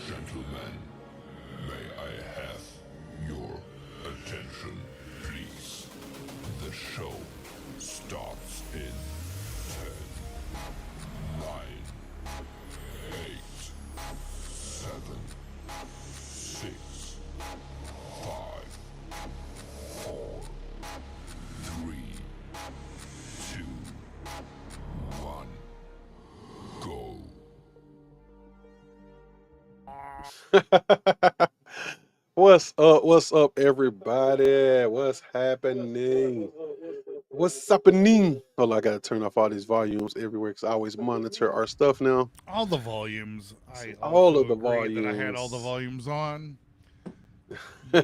Gentlemen, may I have your attention, please? The show starts in 10, 9, 8, 7, 6, 5, 4, 3, 2, 1, go. What's up, everybody? What's happening? What's happening? Hold on, I gotta turn off all these volumes everywhere because I always monitor our stuff now. All the volumes. I All also of the agreed that I had all the volumes. volumes on.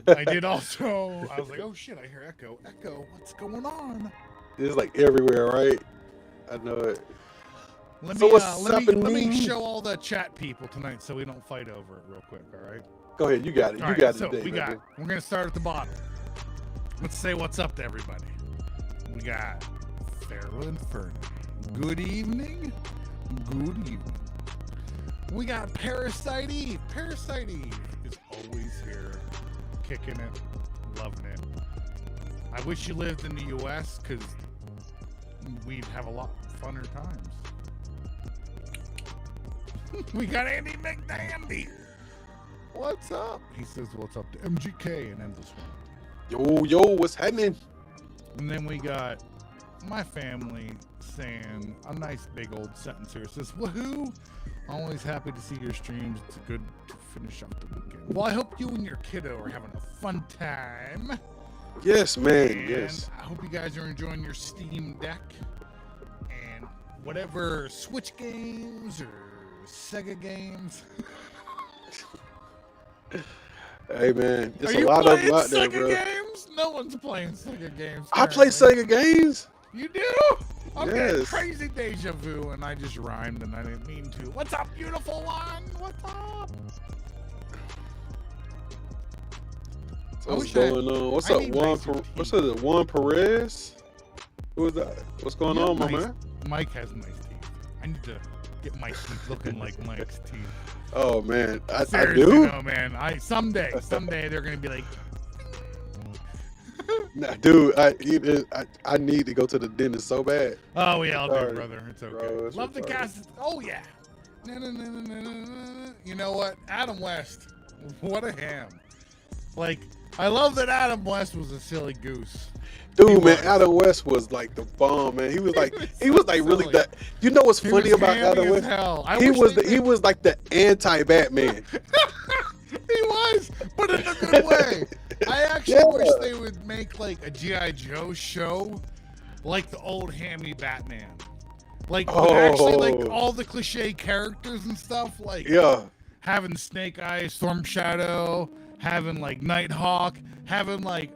I did also. I was like, oh shit, I hear echo. Echo, what's going on? It's like everywhere, right? I know it. Let So me, what's let me happening? show all the chat people tonight so we don't fight over it real quick, all right? Go ahead, you got it. All You right, got it so today, man. we're going to start at the bottom. Let's say what's up to everybody. We got Farrell and Fernie. Good evening. Good evening. We got Parasite Eve. Parasite Eve is always here, kicking it, loving it. I wish you lived in the U.S. because we'd have a lot funner times. We got Andy McDandy. What's up? He says, what's up to MGK and Endless One. Yo, what's happening? And then we got my family saying a nice big old sentence here. It says, woohoo! Always happy to see your streams. It's good to finish off the weekend. Well, I hope you and your kiddo are having a fun time. Yes, man. And Yes. I hope you guys are enjoying your Steam Deck and whatever Switch games or Sega games. Hey, man, Are it's a you lot of playing them out there, Sega bro. games? No one's playing Sega games. I play currently. Sega games. You do? Okay, Yes. crazy deja vu, and I just rhymed, and I didn't mean to. What's up, beautiful one? What's up? What's going on? What's up, what's up, Juan Perez? Who is that? What's going on, my man? Mike has nice teeth. I need to get my teeth looking like Mike's teeth. Oh man, I Seriously, do. no, man. Someday they're gonna be like. Nah, dude, I need to go to the dentist so bad. Oh yeah, I'll do Sorry. it, brother. It's okay. Bro, it's Love the retarded. cast. Oh yeah. You know what? Adam West. What a ham. Like, I love that Adam West was a silly goose. Dude, man, Adam West was like the bomb, man. He was like really that. You know what's funny about Adam West? He was like the anti-Batman. He was, but in a good way. I actually wish they would make like a G.I. Joe show like the old hammy Batman. Like actually like all the cliche characters and stuff, like having Snake Eyes, Storm Shadow, having like Nighthawk, having like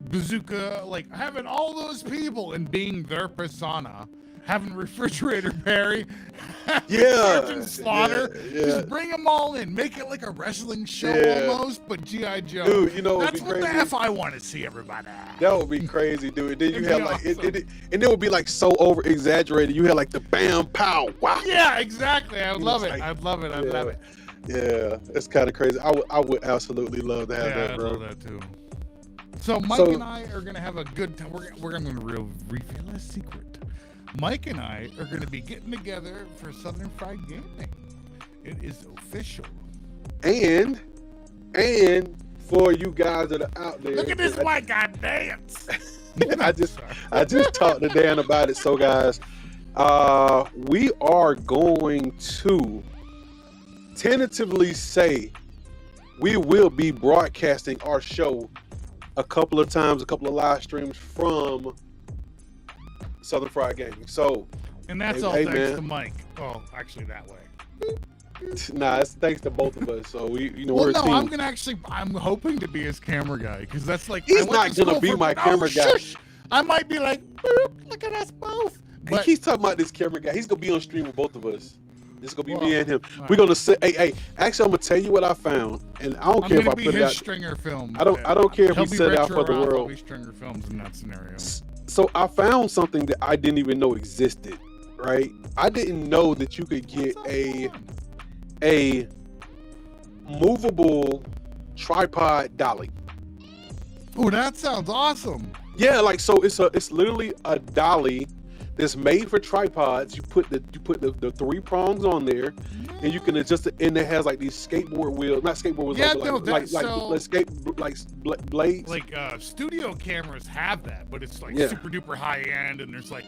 Bazooka, like having all those people and being their persona, having Refrigerator Perry, Sergeant Slaughter, just bring them all in, make it like a wrestling show almost, but G.I. Joe. Dude, you know that's what the F I want to see, everybody. That would be crazy, dude. And then you have like and it would be like so over exaggerated. You had like the bam pow wow. Yeah, exactly. I would love it. I'd love it. I'd love it. Yeah, it's kind of crazy. I would absolutely love to have that, bro. I love that too. So Mike and I are gonna have a good time. We're gonna reveal a secret. Mike and I are gonna be getting together for Southern Fried Gaming. It is official. And for you guys that are out there, look at this white guy dance. I just talked to Dan about it. So guys, we are going to tentatively say we will be broadcasting our show a couple of times, a couple of live streams from Southern Fried Gaming. So, And that's all thanks to Mike. Oh, actually that way. nah, it's thanks to both of us. So we, Well, we're a no, team. I'm hoping to be his camera guy because that's like He's not gonna be my camera guy. Shush. I might be like, boop, look at us both. But He's talking about this camera guy. He's gonna be on stream with both of us. It's gonna be me and him. Right. We're gonna say, hey, actually, I'm gonna tell you what I found, and I don't care if I put it out. Stringer film. I don't care if He'll we be set it out retro for the Rob, I'll world. be Stringer films in that scenario. So I found something that I didn't even know existed. Right? I didn't know that you could get a movable tripod dolly. Oh, that sounds awesome. Yeah, like so it's literally a dolly that's made for tripods. You put the three prongs on there, and you can adjust it. And it has like these skateboard wheels, not skateboard wheels, Yeah, like blades. Like studio cameras have that, but it's like Yeah. super duper high end, and there's like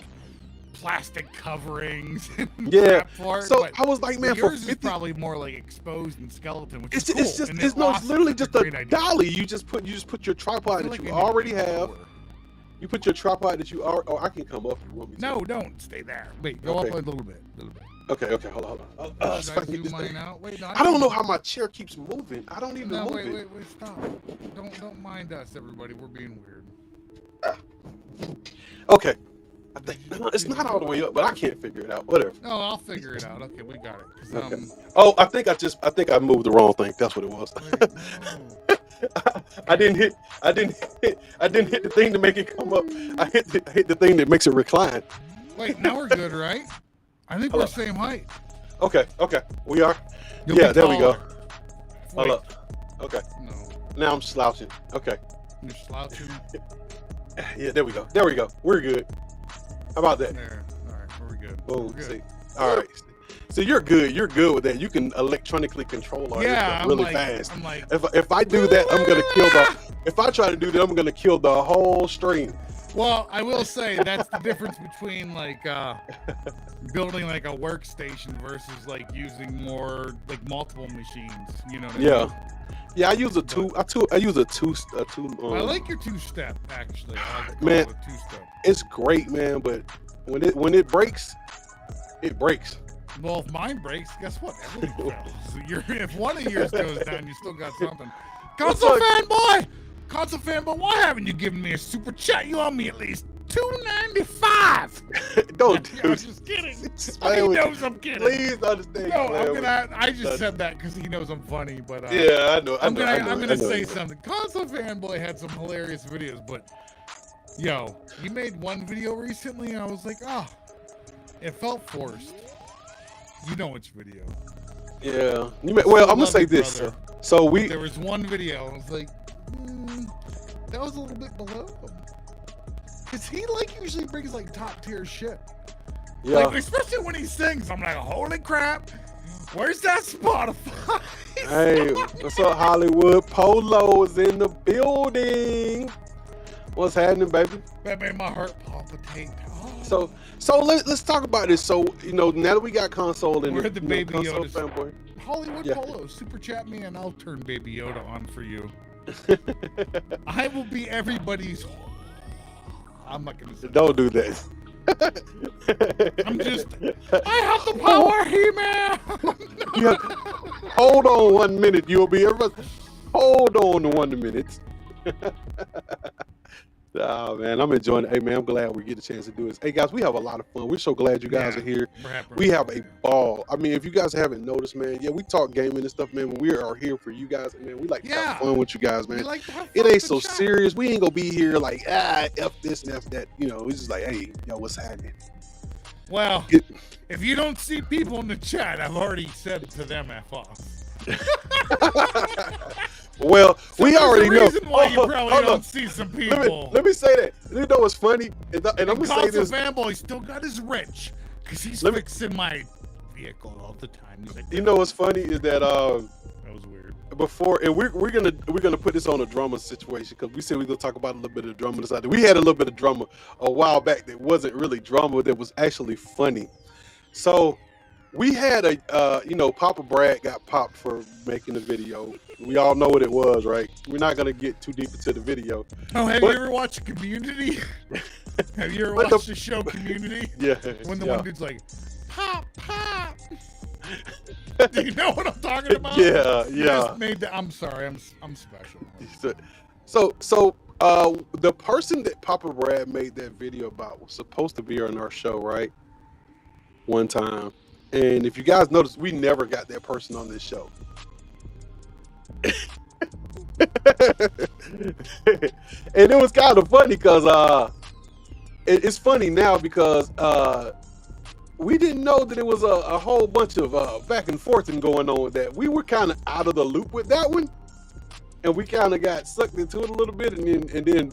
plastic coverings. And Yeah. crap for it, So but I was like, man, for yours is 50, probably more like exposed and skeleton, which it's is cool. just and it's awesome. literally It's just a great idea. dolly. You just put your tripod I feel that like you I need to already do have. more. You put your tripod that you are. Oh, I can come up if you want me to. No, don't stay there. Wait, go Okay. up a little bit. Okay, hold on. Should So I I can do get this mine thing. out? Wait, no, I don't know how my chair keeps moving. I don't even No, move wait, it. stop. Don't mind us, everybody. We're being weird. Okay. I think it's not all the way up, but I can't figure it out. Whatever. No, I'll figure it out. Okay, we got it. 'Cause, Okay. Oh, I think I moved the wrong thing. That's what it was. wait, no. I didn't hit the thing to make it come up. I hit the thing that makes it recline. Wait, now we're good, right? I think we're Hello. same height. Okay. We are. You'll Yeah, be there we go. taller. Hold Wait, up. Okay. No, Now I'm slouching. Okay. you're slouching. Yeah, there we go. We're good. How about that? There. All right, we're good. Boom. We're good. See. All right. So you're good. You're good with that. You can electronically control all Yeah, this stuff I'm really like, fast. I'm like, If I do that, I'm gonna kill the. If I try to do that, I'm gonna kill the whole stream. well, I will say that's the difference between like building like a workstation versus like using more like multiple machines. You know what I mean? Yeah. I use a two. I use a two. I like your two-step actually. I like to Man. call it a two-step. It's great, man. But when it breaks, it breaks. Well, if mine breaks, guess what? Everything fails. If one of yours goes down, you still got something. Console fanboy, why haven't you given me a super chat? You owe me at least $2.95. Don't I do was it. just kidding. Play He with me. knows I'm kidding. Please understand. No, play I'm with gonna. me. I just said that because he knows I'm funny. But Yeah, I know. I'm gonna say something. Console fanboy had some hilarious videos, but yo, he made one video recently, and I was like, oh, it felt forced. You know which video? Yeah. Well, I'm gonna say Love you, this. brother. So we. There was one video, I was like, that was a little bit below him. Cause he like usually brings like top tier shit. Yeah. Like especially when he sings, I'm like, holy crap, where's that Spotify? Hey, what's up, Hollywood? Polo is in the building. What's happening, baby? That made my heart palpitate. Oh. So let's talk about this. So now that we got console and Where the Baby console Yoda's- fanboy. Hollywood Yeah. Polo, super chat me and I'll turn Baby Yoda on for you. I will be everybody's. I'm not gonna say. Don't do that. I'm just. I have the power, He-Man. Yeah. Hold on 1 minute. You'll be everybody. Hold on 1 minute. Oh man, I'm enjoying it. Hey man, I'm glad we get a chance to do this. Hey guys, we have a lot of fun. We're so glad you guys are here. We have a ball. I mean, if you guys haven't noticed, man, yeah, we talk gaming and stuff, man, but we are here for you guys, and man, we like to have fun with you guys, man. Like to have It fun ain't with so the chat. serious. We ain't gonna be here like F this and F that. You know, it's just like, hey, yo, what's happening? Well, Get- if you don't see people in the chat, I've already said to them F off. Well, So we there's already a know. reason why you probably hold don't on. see some Let people. me say that. You know what's funny? And I'm gonna say Console this. fanboy still got his rich because he's Let me- fixing my vehicle all the time. He's like, You know what's funny is that that was weird. before, and we're gonna put this on a drama situation because we said we're gonna talk about a little bit of drama. This idea. We had a little bit of drama a while back that wasn't really drama, that was actually funny. So we had a Papa Brad got popped for making the video. We all know what it was, right? We're not gonna get too deep into the video. Oh, have But- you ever watched Community? Have you ever But watched the show Community? Yeah. When the yeah. one dude's like, pop, pop. Do you know what I'm talking about? Yeah, You yeah. just made the, I'm sorry, I'm special. So the person that Papa Brad made that video about was supposed to be on our show, right? One time. And if you guys notice, we never got that person on this show. And it was kind of funny because it's funny now because we didn't know that it was a whole bunch of back and forth and going on with that. We were kind of out of the loop with that one, and we kind of got sucked into it a little bit, and then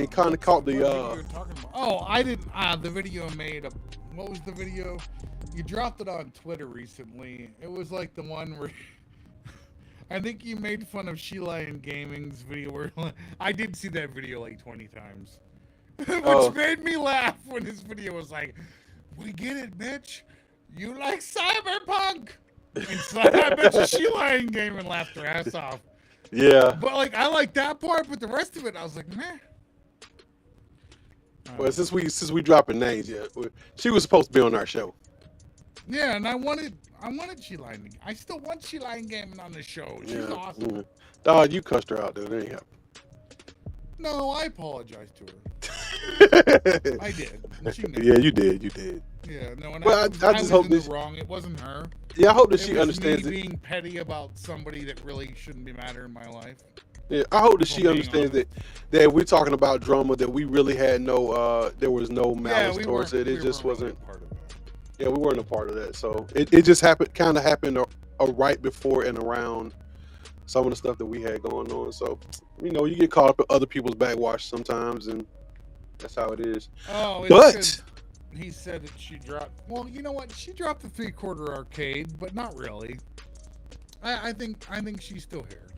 kind of caught the. What video you talking about? Oh, I didn't. The video made a. What was the video? You dropped it on Twitter recently. It was like the one where. I think you made fun of Sheila and Gaming's video where I did see that video like 20 times. Which made me laugh when his video was like, "We get it, bitch. You like cyberpunk." And so I bet you Sheila and Gaming laughed her ass off. Yeah. But like I like that part, but the rest of it I was like, meh. Well, since we dropping names, yeah, she was supposed to be on our show. Yeah, and I wanted Sheila and I still want Sheila and Gaming on the show. She's awesome. Yeah. Dog, you cussed her out, dude. It ain't happening. No, I apologized to her. I did. She knew. Yeah, you did. Yeah, no, and Well, I was just hope in the this- wrong. It wasn't her. Yeah, I hope that It she was understands me it. being petty about somebody that really shouldn't be matter in my life. Yeah, I hope that she being understands that we're talking about drama, that we really had no there was no malice towards it. It just wasn't. Part of that. Yeah, we weren't a part of that. So it just kind of happened right before and around some of the stuff that we had going on. So, you get caught up in other people's backwash sometimes, and that's how it is. Oh, But he said that she dropped. Well, you know what? She dropped the 3/4 arcade, but not really. I think she's still here.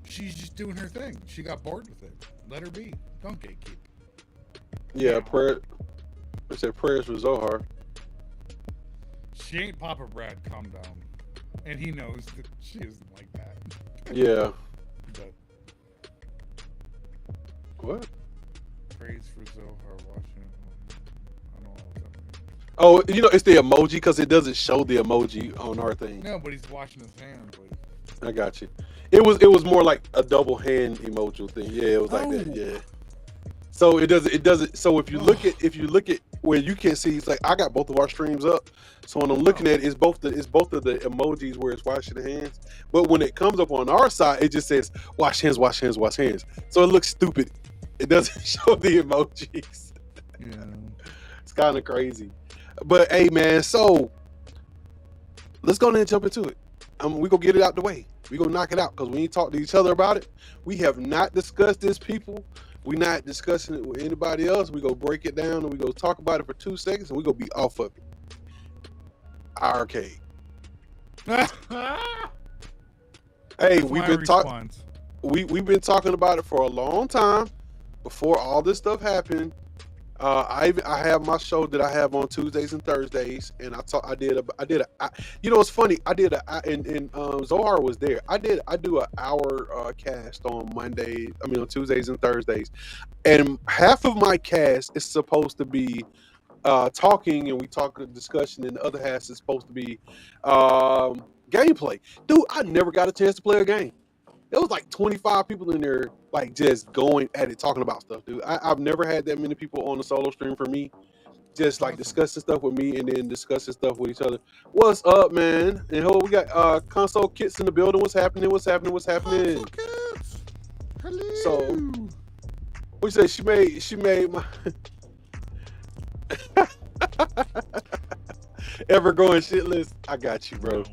She's just doing her thing. She got bored with it. Let her be. Don't gatekeep. yeah, I said prayers for Zohar. She ain't Papa Brad. Calm down. And he knows that she isn't like that. Yeah. But What? praise for Zohar watching. I don't know what that Oh, means. it's the emoji because it doesn't show the emoji on our thing. No, but he's washing his hands. Like, I got you. It was more like a double hand emoji thing. Yeah, it was like that. Oh. Yeah. So it doesn't. So if you look at where you can see, it's like I got both of our streams up. So when I'm looking at it, it's both of the emojis where it's washing the hands. But when it comes up on our side, it just says wash hands, wash hands, wash hands. So it looks stupid. It doesn't show the emojis. yeah. It's kind of crazy. But hey, man, so let's go ahead and jump into it. We gonna get it out the way. We gonna knock it out because we ain't talked to each other about it. We have not discussed this, people. We not discussing it with anybody else. We go break it down and we go talk about it for 2 seconds and we gonna be off of it. ARECADE. Hey, we've been talking. We've been talking about it for a long time before all this stuff happened. I have my show that I have on Tuesdays and Thursdays, and it's funny. And Zohar was there. I do an hour cast on on Tuesdays and Thursdays, and half of my cast is supposed to be talking, and we talk a discussion, and the other half is supposed to be gameplay. Dude, I never got a chance to play a game. There was like 25 people in there, like just going at it, talking about stuff, dude. I've never had that many people on the solo stream for me, just like discussing stuff with me and then discussing stuff with each other. What's up, man? And we got console kits in the building. What's happening? Console kids. Hello. So, we say she made my ever going shit list. I got you, bro.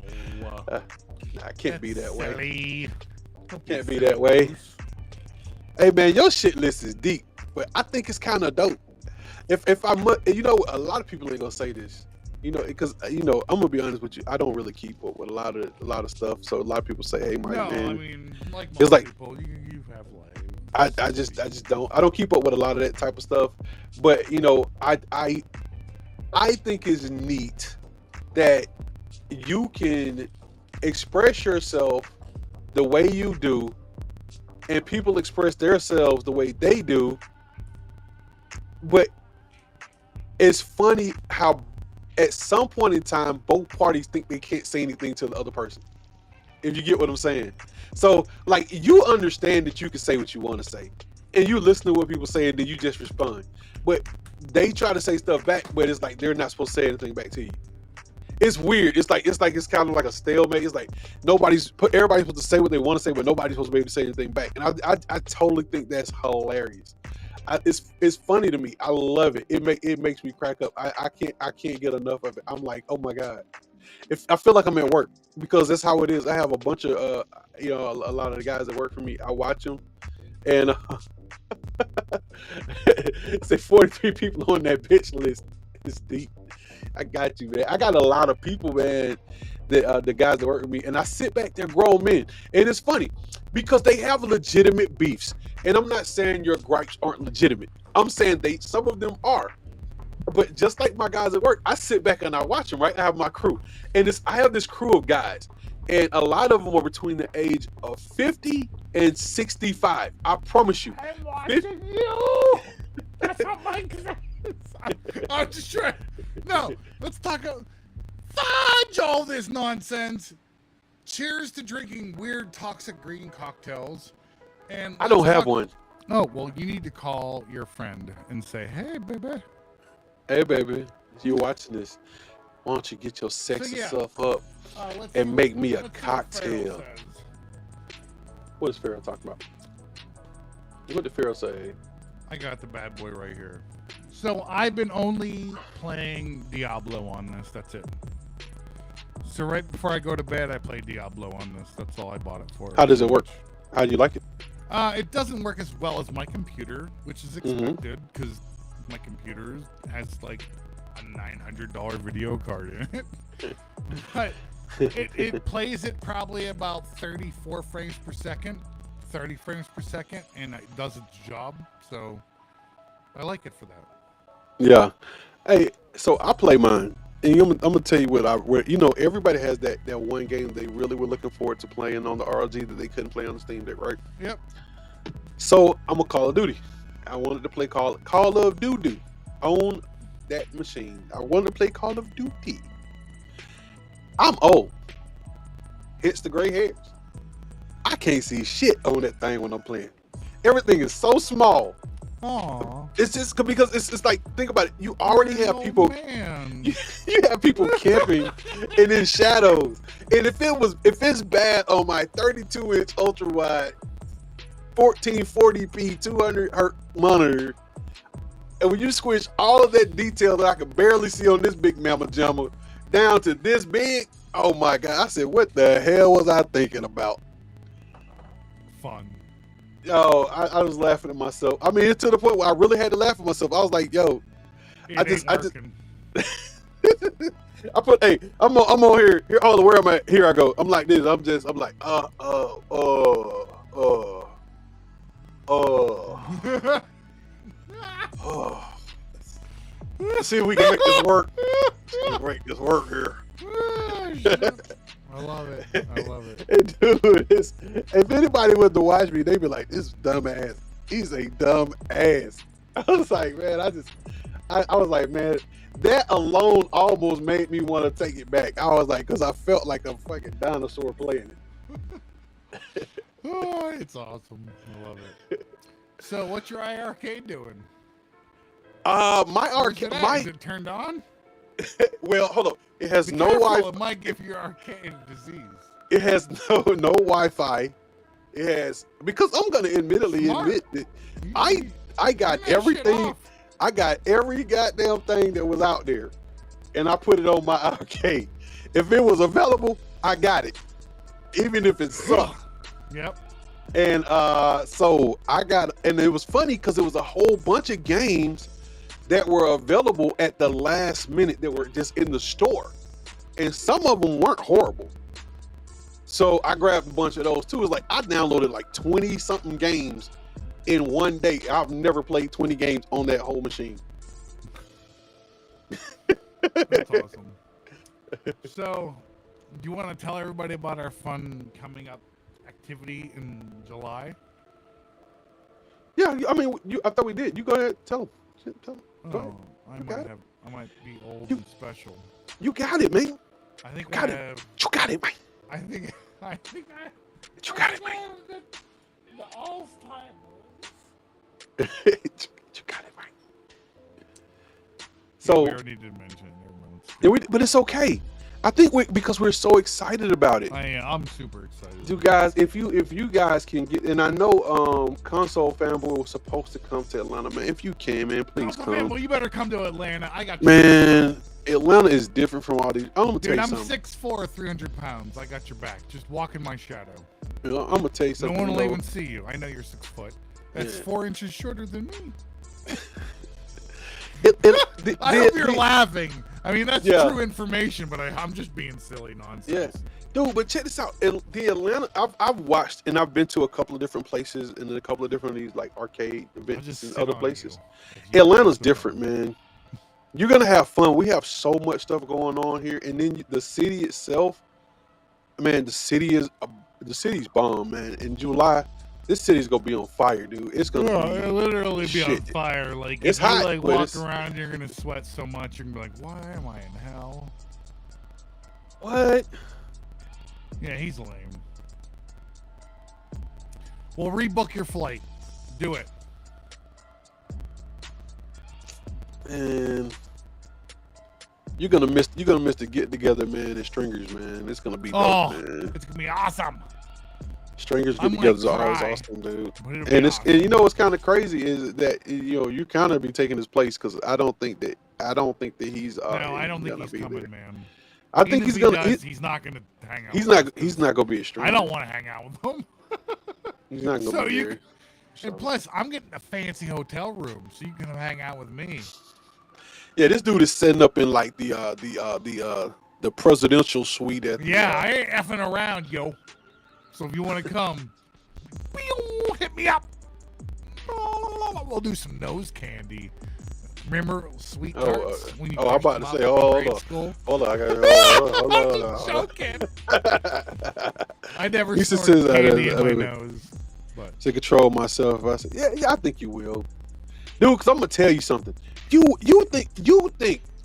I can't be that way. Silly. Can't be that way. Hey man, your shit list is deep, but I think it's kind of dope. If I'm, a lot of people ain't gonna say this, because I'm gonna be honest with you. I don't really keep up with a lot of stuff. So a lot of people say, "Hey, Mike, No, man," I mean, like it's most like people, you have life. I just don't keep up with a lot of that type of stuff. But I think it's neat that you can express yourself the way you do, and people express themselves the way they do. But it's funny how at some point in time, both parties think they can't say anything to the other person. If you get what I'm saying. So, like, you understand that you can say what you want to say, and you listen to what people say, and then you just respond. But they try to say stuff back, but it's like they're not supposed to say anything back to you. It's weird. It's kind of like a stalemate. It's like everybody's supposed to say what they want to say, but nobody's supposed to be able to say anything back. And I totally think that's hilarious. It's funny to me. I love it. It makes me crack up. I can't get enough of it. I'm like, oh my god. If I feel like I'm at work, because that's how it is. I have a bunch of a lot of the guys that work for me. I watch them, and say 43 people on that bitch list. It's deep. I got you, man. I got a lot of people, man, that the guys that work with me, and I sit back there, grown men, and it's funny because they have legitimate beefs. And I'm not saying your gripes aren't legitimate. I'm saying some of them are. But just like my guys at work, I sit back and I watch them, right? I have my crew. And I have this crew of guys. And a lot of them are between the age of 50 and 65. I promise you. I'm watching you. That's not my I'm just trying. No, let's talk. Fudge all this nonsense. Cheers to drinking weird, toxic green cocktails. And I don't have one. Oh, well, you need to call your friend and say, hey, baby. Hey, baby, if you're watching this, why don't you get your sexy self up and make me a cocktail? What does Pharaoh talk about? What did Pharaoh say? I got the bad boy right here. So I've been only playing Diablo on this. That's it. So right before I go to bed, I play Diablo on this. That's all I bought it for. How does it work? How do you like it? It doesn't work as well as my computer, which is expected because my computer has like a $900 video card in it. But it plays it probably about 34 frames per second, 30 frames per second, and it does its job. So I like it for that. Yeah. Hey, so I play mine. And I'm gonna tell you everybody has that one game they really were looking forward to playing on the ROG that they couldn't play on the Steam Deck, right? Yep. So I'm a Call of Duty. I wanted to play Call of Duty on that machine. I wanted to play Call of Duty. I'm old. Hits the gray hairs. I can't see shit on that thing when I'm playing. Everything is so small. Aww. It's just because it's like, think about it. You already have people. Man. You have people camping and in shadows. And if it's bad on my 32-inch ultra wide 1440p 200 hertz monitor, and when you squish all of that detail that I can barely see on this big mamma jamma down to this big, oh my god! I said, what the hell was I thinking about? Fun. Yo, I was laughing at myself. I mean, it's to the point where I really had to laugh at myself. I was like, yo, I just I put, hey, I'm on here. Oh, where am I? Here I go. I'm like this. I'm like, Let's see if we can make this work. Let's make this work here. I love it. I love it. And dude, if anybody was to watch me, they'd be like, this dumbass. He's a dumb ass. I was like, man, I was like, man, that alone almost made me want to take it back. I was like, because I felt like a fucking dinosaur playing it. Oh, it's awesome. I love it. So what's your iARCADE doing? My arcade, is it turned on? Well, hold on. It has no Wi-Fi. Wi-Fi. It might give your arcade disease. It has no Wi-Fi. It has, because I'm gonna admittedly admit that I got everything. I got every goddamn thing that was out there, and I put it on my arcade. If it was available, I got it, even if it sucked. Yep. And so I got, and it was funny because it was a whole bunch of games that were available at the last minute that were just in the store, and some of them weren't horrible. So I grabbed a bunch of those too. It's like I downloaded like 20 something games in one day. I've never played 20 games on that whole machine. That's awesome. So, do you want to tell everybody about our fun coming up activity in July? Yeah, I mean, I thought we did. You go ahead, tell them. Tell them. Go ahead. I might be old You- and special. You got it, man. I think Got I it. have. You got it, man. I think You got it, man. the all-time. You got it, man. So, we already did mention it. yeah, but it's okay. I think because we're so excited about it. I'm super excited. You guys, if you guys can get, and I know Console Fanboy was supposed to come to Atlanta, man. If you can, man, please come. Well, you better come to Atlanta. I got you. Man, Atlanta is different from all these. I'm gonna tell Dude, you I'm something. 6'4", 300 pounds. I got your back. Just walk in my shadow. I'm gonna tell you No something. one will even see you. I know you're 6 foot. That's Yeah. 4 inches shorter than me. I hope you're laughing. I mean, that's true information, but I'm just being silly nonsense. Yeah. Dude, but check this out. The Atlanta, I've watched and I've been to a couple of different places and a couple of different of these like arcade events and other places. Atlanta's different, man. You're gonna have fun. We have so much stuff going on here, and then the city itself, man. The city's bomb, man. In July, this city's gonna be on fire, dude. It's gonna it'll literally be on fire. Like it's if you hot, like but walk around, you're gonna sweat so much. You're gonna be like, why am I in hell? What? Yeah, he's lame. Well, rebook your flight. Do it. And you're gonna miss the get together, man. And Stringers, man. It's gonna be dope, man. It's gonna be awesome. Stringers I get might together is always cry, awesome, dude. but it'll be And awesome. and you know what's kind of crazy is that you kind of be taking his place because I don't think that he's No, I don't think gonna he's be coming, there. man. I think Even he's if gonna. he does, he's not gonna hang out. He's with not. us. He's not gonna be a Stringer. I don't want to hang out with him. He's not gonna So be you there. And plus, I'm getting a fancy hotel room, so you can hang out with me. Yeah, this dude is setting up in like the presidential suite at the, Yeah, I ain't effing around, yo. So if you want to come, hit me up. We'll do some nose candy. Remember sweet tarts? When you I'm about to say, hold on, I got joking. I never He says snorted that candy in my as- nose. But to control myself. I said, yeah, I think you will, dude. Because I'm gonna tell you something. You think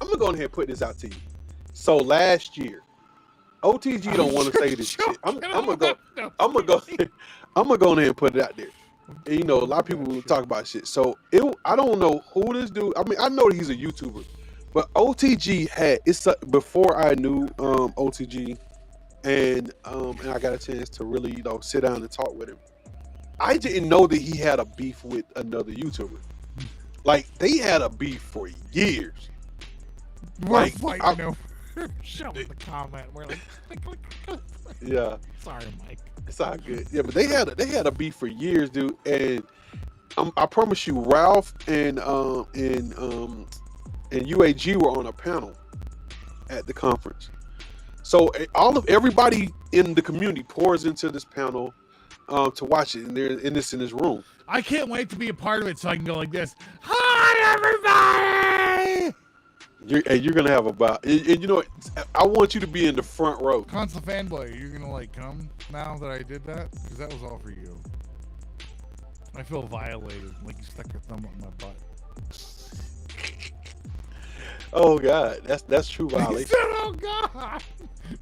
I'm gonna go ahead and put this out to you. So last year, OTG don't want to say this shit. I'm gonna go ahead and put it out there. And, you know, a lot of people will talk about shit. So I don't know who this dude. I mean, I know he's a YouTuber, but OTG had before I knew OTG, and I got a chance to really sit down and talk with him. I didn't know that he had a beef with another YouTuber. Like they had a beef for years. we're fighting over. Show me the comment. We're like, Yeah. sorry, Mike. It's all good. Yeah, but they had a beef for years, dude. And I promise you, Ralph and UAG were on a panel at the conference. So everybody in the community pours into this panel to watch it, and they're in this room. I can't wait to be a part of it so I can go like this. Hi, everybody! You're gonna have and you know what? I want you to be in the front row. Console fanboy, you're gonna like come now that I did that? Because that was all for you. I feel violated, like you stuck your thumb up my butt. Oh God, that's true violation. He said, "Oh God!"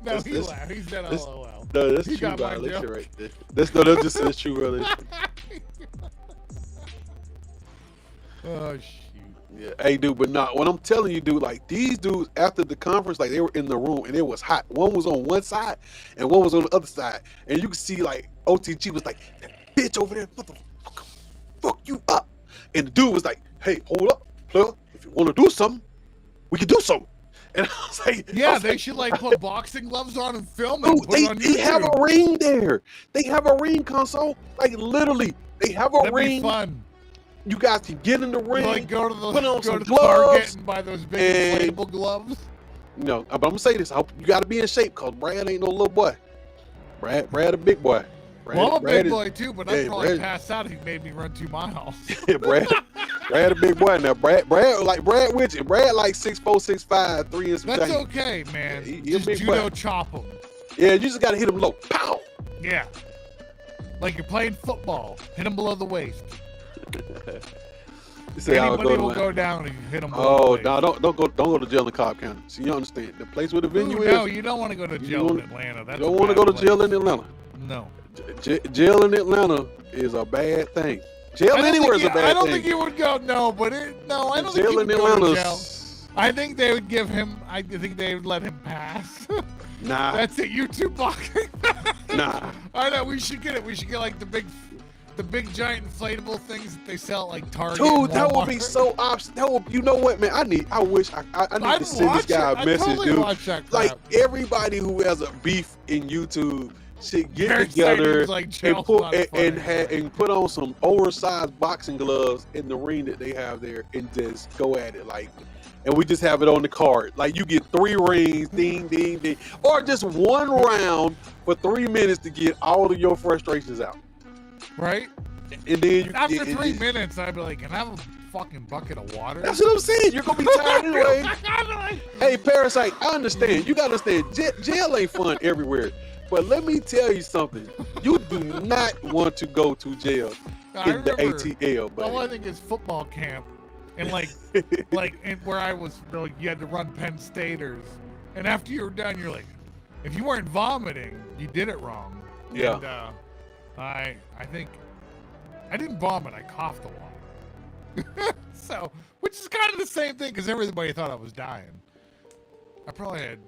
No, he This- laughed. He said, this- "LOL." No, that's You true got my violation joke. right there. That's just says true violation. Oh shoot! Yeah, hey, dude, but not when I'm telling you, dude. Like these dudes after the conference, like they were in the room and it was hot. One was on one side and one was on the other side, and you could see like OTG was like, "That bitch over there, motherfucker, fuck you up," and the dude was like, "Hey, hold up, plug. If you want to do something, we can do something." And I was like, Yeah, they should like put boxing gloves on and film it. Dude, And put it on they have a YouTube. ring there. They have a ring console. Like literally, they have a That'd ring. be fun. You guys can get in the ring. Like go to the put on some Target gloves. and buy those big and- inflatable gloves. No, but I'm gonna say this. I hope you got to be in shape because Brad ain't no little boy. Brad a big boy. Brad, Well, I'm a Brad big boy too, but I'd hey, probably Brad- pass out if he made me run 2 miles. Brad, Brad a big boy now. Brad with you. Brad like 6'4", 6'5", 3 and some That's change. okay, man. He a Just big judo boy. chop him. Yeah, you just gotta hit him low. Pow. Yeah. Like you're playing football. Hit him below the waist. You say I'll Anybody go will to go down and you hit him below the Oh waist. no! Don't go to jail in Cobb County. See, you understand the place where the venue Ooh, is. no, you don't want to go to jail in wanna- Atlanta. That's You don't a want to bad go to place. jail in Atlanta. No. Jail in Atlanta is a bad thing. Jail anywhere is a bad thing. I don't think he would go. No, but I don't think he Jail would in go to Atlanta. jail. I think they would give him. I think they would let him pass. Nah, That's it. YouTube blocking. nah. I know. We should get it. We should get like the big giant inflatable things that they sell at like Target. Dude, and that would be Walmart. so obstinate. That would, you know what, man? I need I'd to send this watch guy it. a message, I'd totally dude. watch that crap. Like everybody who has a beef in YouTube should get Their together stadium's like and jail's put not funny. and put on some oversized boxing gloves in the ring that they have there and just go at it like. And we just have it on the card. Like you get 3 rings, ding, ding, ding, or just 1 round for 3 minutes to get all of your frustrations out. Right? And then you After and 3 minutes, I'd be like, "Can I have a fucking bucket of water?" That's what I'm saying. You're gonna be tired anyway. Hey, Parasite, I understand. You gotta understand. Jail ain't fun everywhere. But let me tell you something. You do not want to go to jail in the ATL, All I buddy. think is football camp, and like and where I was, like, you had to run Penn Staters, and after you were done, you're like, if you weren't vomiting, you did it wrong. Yeah. And I think I didn't vomit. I coughed a lot. So, which is kind of the same thing because everybody thought I was dying. I probably had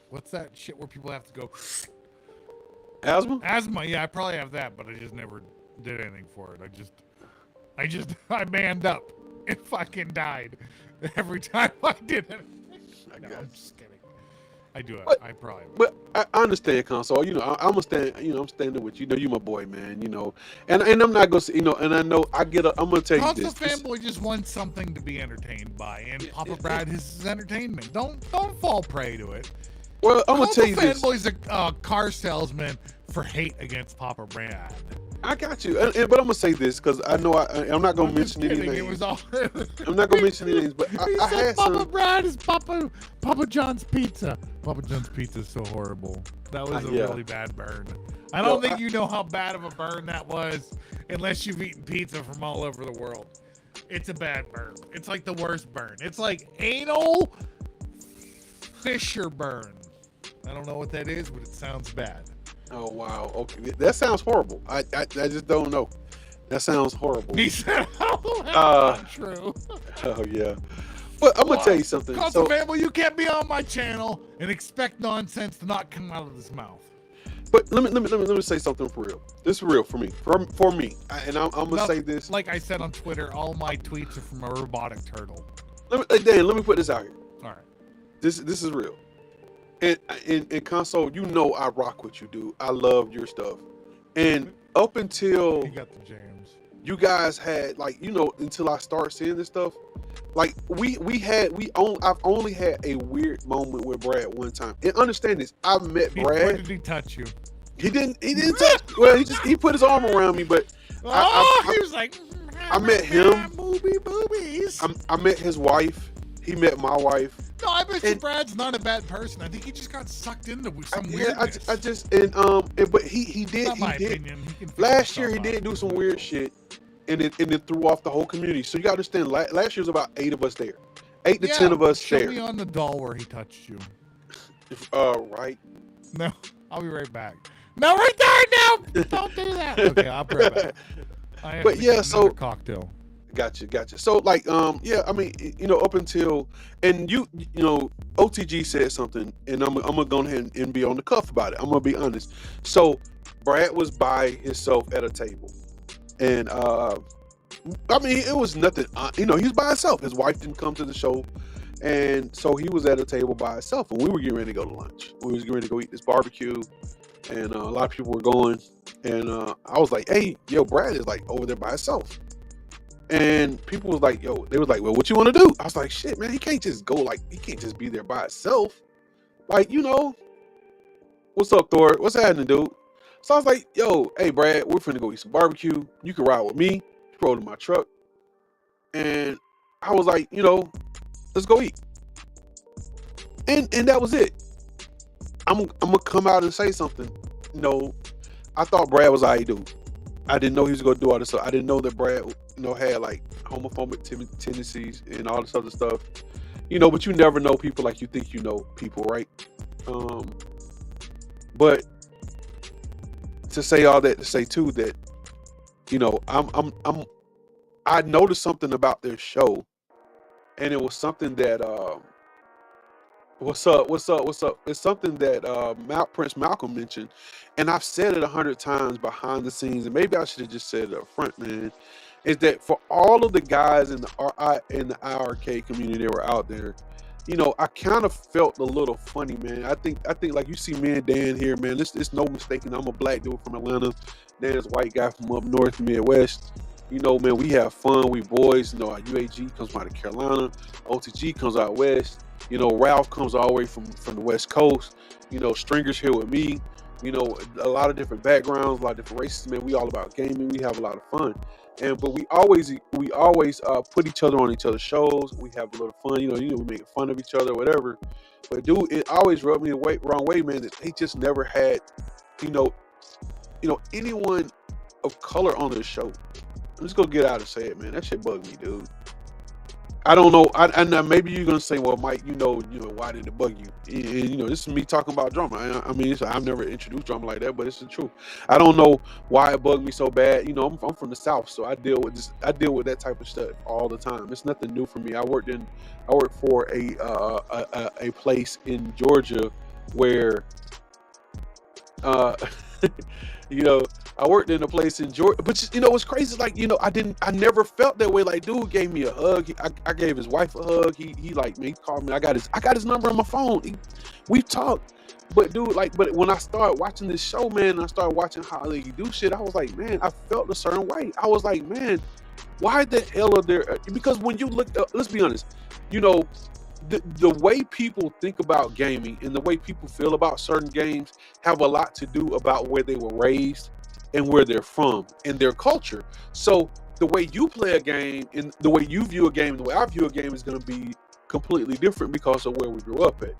what's that shit where people have to go Asthma? asthma. Yeah, I probably have that, but I just never did anything for it. I manned up and fucking died every time I did it. I No, got I'm you. just kidding. I do it. But- I probably would. But I understand, Console. You know, I'm gonna stand. You know, I'm standing with you. You know, you my boy, man. You know, and I'm not gonna say, you know, and I know I'm gonna tell you Console this. fanboy just wants something to be entertained by, and Papa Brad is his entertainment. Don't fall prey to it. Well, I'm gonna tell Console you this. fanboy's a car salesman for hate against Papa Brad. I got you, but I'm gonna say this because I know I'm not gonna I'm just mention any kidding. It names. was all. I'm not gonna mention any names, but He I said had Papa some. Brad is Papa John's pizza. Papa John's pizza is so horrible. That was a Yeah. really bad burn. I don't Yo, think you know how bad of a burn that was unless you've eaten pizza from all over the world. It's a bad burn. It's like the worst burn. It's like anal fissure burn. I don't know what that is, but it sounds bad. Oh wow, okay, that sounds horrible. I just don't know. That sounds horrible. He said, "Oh, that's Uh, not true." Oh yeah, but I'm gonna tell you something. Console So, family, you can't be on my channel and expect nonsense to not come out of his mouth. but let me say something for real. This is real for me. For me, and I'm gonna No, say this. Like I said on Twitter, all my tweets are from a robotic turtle. Dan, let me put this out here. All right. This is real. And Console, you know I rock with you, dude. I love your stuff. And up until You got the jams. you guys had, like, you know, until I start seeing this stuff, like I've only had a weird moment with Brad one time. And understand this, I met When Brad. did he touch you? He didn't touch. Well, he put his arm around me, but He was like, I met him. Boobies. I met his wife. He met my wife. No, I bet you and- Brad's not a bad person. I think he just got sucked into some Yeah, weirdness. I just but he did Not my he did opinion. He can figure last year he himself did out. do some weird shit, and it threw off the whole community. So you got to understand, last year was about 8 of us there, 8 to 10 of us show there. me on the doll where he touched you. Right. No, I'll be right back. No, right there, no! Don't do that. Okay, I'll be right back. I have But to yeah, get so- another cocktail. Gotcha. So like, yeah, I mean, you know, up until, and you know, OTG said something, and I'm gonna go ahead and be on the cuff about it. I'm gonna be honest. So Brad was by himself at a table, and I mean, it was nothing. You know, he was by himself. His wife didn't come to the show, and so he was at a table by himself. And we were getting ready to go to lunch. We was getting ready to go eat this barbecue, and a lot of people were going. And I was like, "Hey, yo, Brad is like over there by himself." And people was like, "Yo," they was like, "Well, what you want to do?" I was like, "Shit, man, he can't just go like he can't just be there by himself. Like, you know, what's up, Thor? What's happening, dude?" So I was like, "Yo, hey, Brad, we're finna go eat some barbecue. You can ride with me. You roll in my truck." and I was like, you know, let's go eat. And that was it. I'm gonna come out and say something. You know, I thought Brad was alright dude. I didn't know he was gonna do all this stuff. I didn't know that Brad, you know, had like homophobic tendencies and all this other stuff. You know, but you never know people like you think you know people, right? But to say all that to say too that, you know, I noticed something about their show, and it was something that what's up? It's something that Prince Malcolm mentioned, and I've said it 100 times behind the scenes, and maybe I should have just said it up front, man. Is that for all of the guys in the iArcade community that were out there, you know, I kind of felt a little funny, man. I think like you see me and Dan here, man. It's no mistaking. I'm a black dude from Atlanta. Dan's a white guy from up north, Midwest. You know, man, we have fun. We boys. You know, our UAG comes from out of Carolina. OTG comes out west. You know, Ralph comes all the way from the West Coast. You know, Stringer's here with me. You know, a lot of different backgrounds, a lot of different races, man. We all about gaming. We have a lot of fun. But we always put each other on each other's shows. We have a little fun, you know, we make fun of each other, whatever. But dude, it always rubbed me the wrong way, man. That they just never had, you know, anyone of color on their show. I'm just gonna get out and say it, man. That shit bugged me, dude. I don't know. I know maybe you're gonna say, well, Mike, you know, why did it bug you? And, you know, this is me talking about drama. I mean, I've never introduced drama like that, but it's the truth. I don't know why it bugged me so bad. You know, I'm from the South, so I deal with this. I deal with that type of stuff all the time. It's nothing new for me. I worked for a place in Georgia where, you know, I worked in a place in Georgia, but you know what's crazy? Like, you know, I never felt that way. Like, dude gave me a hug. I gave his wife a hug. He like me. He called me. I got his number on my phone. We talked. But dude, like, but when I started watching this show, man, and I started watching how they do shit, I was like, man, I felt a certain way. I was like, man, why the hell are there? Because when you look, let's be honest, you know, the way people think about gaming and the way people feel about certain games have a lot to do about where they were raised and where they're from and their culture. So the way you play a game and the way you view a game, the way I view a game is going to be completely different because of where we grew up at.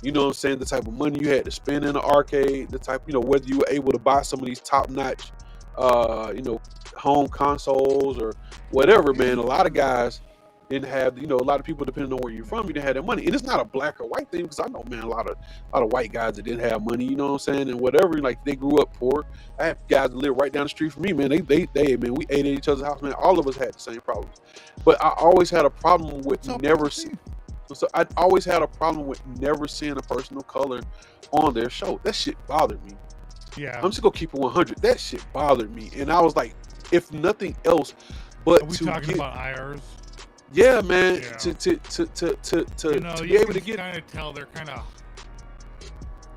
You know what I'm saying? The type of money you had to spend in an arcade, the type, you know, whether you were able to buy some of these top-notch, you know, home consoles or whatever, man. A lot of guys didn't have, you know, a lot of people, depending on where you're from, you didn't have that money. And it's not a black or white thing, because I know, man, a lot of white guys that didn't have money, you know what I'm saying, and whatever, like, they grew up poor. I have guys that live right down the street from me, man. They man, we ate at each other's house, man. All of us had the same problems. But I always had a problem with never seeing. So I always had a problem with never seeing a person of color on their show. That shit bothered me. Yeah. I'm just gonna keep it 100. That shit bothered me, and I was like, if nothing else, but are we talking about IRs? Yeah, man. Yeah. To you know, be able to get, kind of tell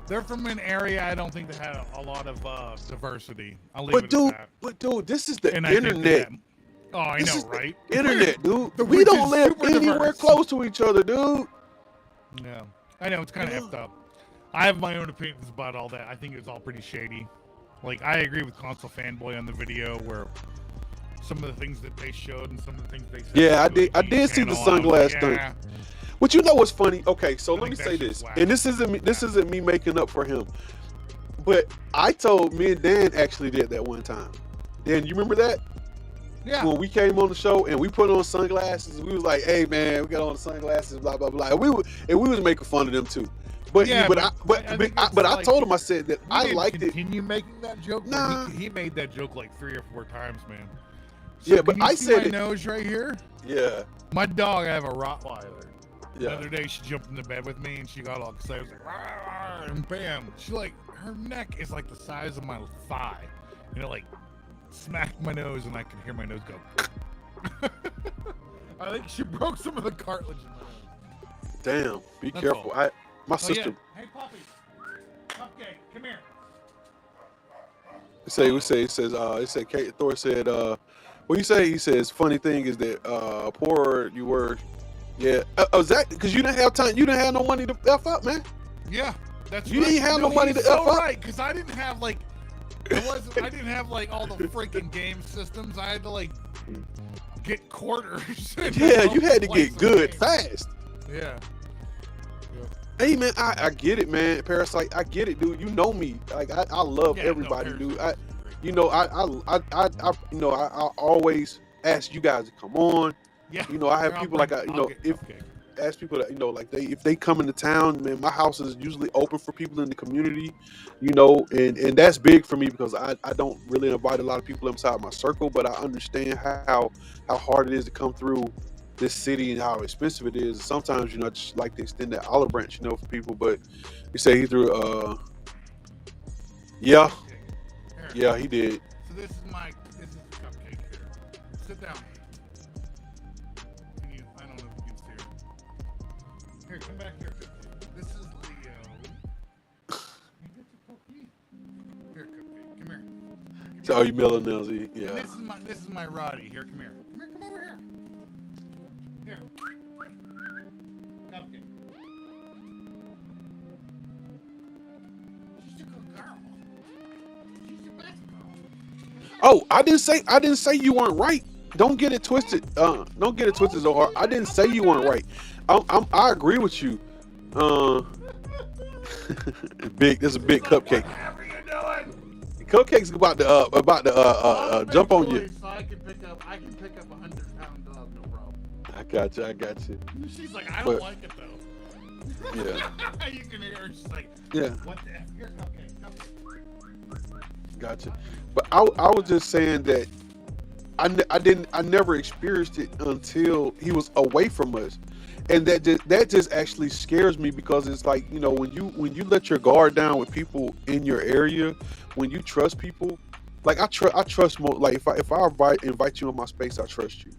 they're from an area I don't think that had a lot of diversity. I'll leave it at that. But dude, this is the And internet. Oh, I know, right? Internet, dude. We don't live anywhere diverse. close to each other, dude. Yeah, I know, it's kind of effed up. I have my own opinions about all that. I think it's all pretty shady. Like, I agree with Console Fanboy on the video where some of the things that they showed and some of the things they said. Yeah, I did see the sunglass thing. But you know what's funny? Okay, so let me say this, and this isn't me making up for him, but I told me and Dan actually did that one time. Dan, you remember that? Yeah. When we came on the show and we put on sunglasses, we was like, "Hey man, we got on the sunglasses, blah blah blah." And we was making fun of them too. But yeah, I told him, I said that I liked it. Continue making that joke? Nah. He made that joke like 3 or 4 times, man. So yeah, but I said my nose right here. Yeah. My dog, I have a Rottweiler. Yeah. The other day, she jumped into bed with me and she got all excited. I was like, "Rawr," and bam! She like, her neck is like the size of my thigh, and it like smacked my nose, and I can hear my nose go. I think she broke some of the cartilage in my nose. Damn, be That's careful. all. My sister. Yeah. Hey, puppy. Cupcake, come here. It said Kate Thor said, what you say? He says, funny thing is that poorer you were. Yeah. Was that because you didn't have time? You didn't have no money to F up, man. Yeah. That's you didn't have no money to F up. Right, because I didn't have like I didn't have like all the freaking game systems. I had to like get quarters. Yeah, you had to get good fast. Yeah. Hey man, I get it, man. Parasite, I get it, dude. You know me. Like I love everybody, dude. I always ask you guys to come on. Yeah. You know, I have people like ask people that, like if they come into town, man, my house is usually open for people in the community, and that's big for me because I don't really invite a lot of people inside my circle, but I understand how hard it is to come through this city and how expensive it is. Sometimes, I just like to extend that olive branch, for people. But you say he threw yeah, he did. So this is the cupcake here. Sit down. I don't know if you can see it. Here, come back here. This is Leo. You get the cookie. Here, cupcake. Come here. So you millennials, yeah. And this is my Roddy. Here, come here. Come over here. Here. Cupcake. She's a good girl. She's the best girl. Oh, I didn't say you weren't right. Don't get it twisted. Don't get it twisted so hard. I didn't say you weren't right. I agree with you. Big. This is a big cupcake. Whatever you're doing. Cupcake's about to jump on you. So I can pick up 100-pound dog, no problem. I got you. She's like, I don't like it though. Yeah. You can hear her. She's like, Yeah. what the F? Here, cupcake. Gotcha. But I was just saying that I never experienced it until he was away from us, and that just actually scares me because it's like, when you let your guard down with people in your area, when you trust people, like I trust more. Like if I invite you in my space, I trust you.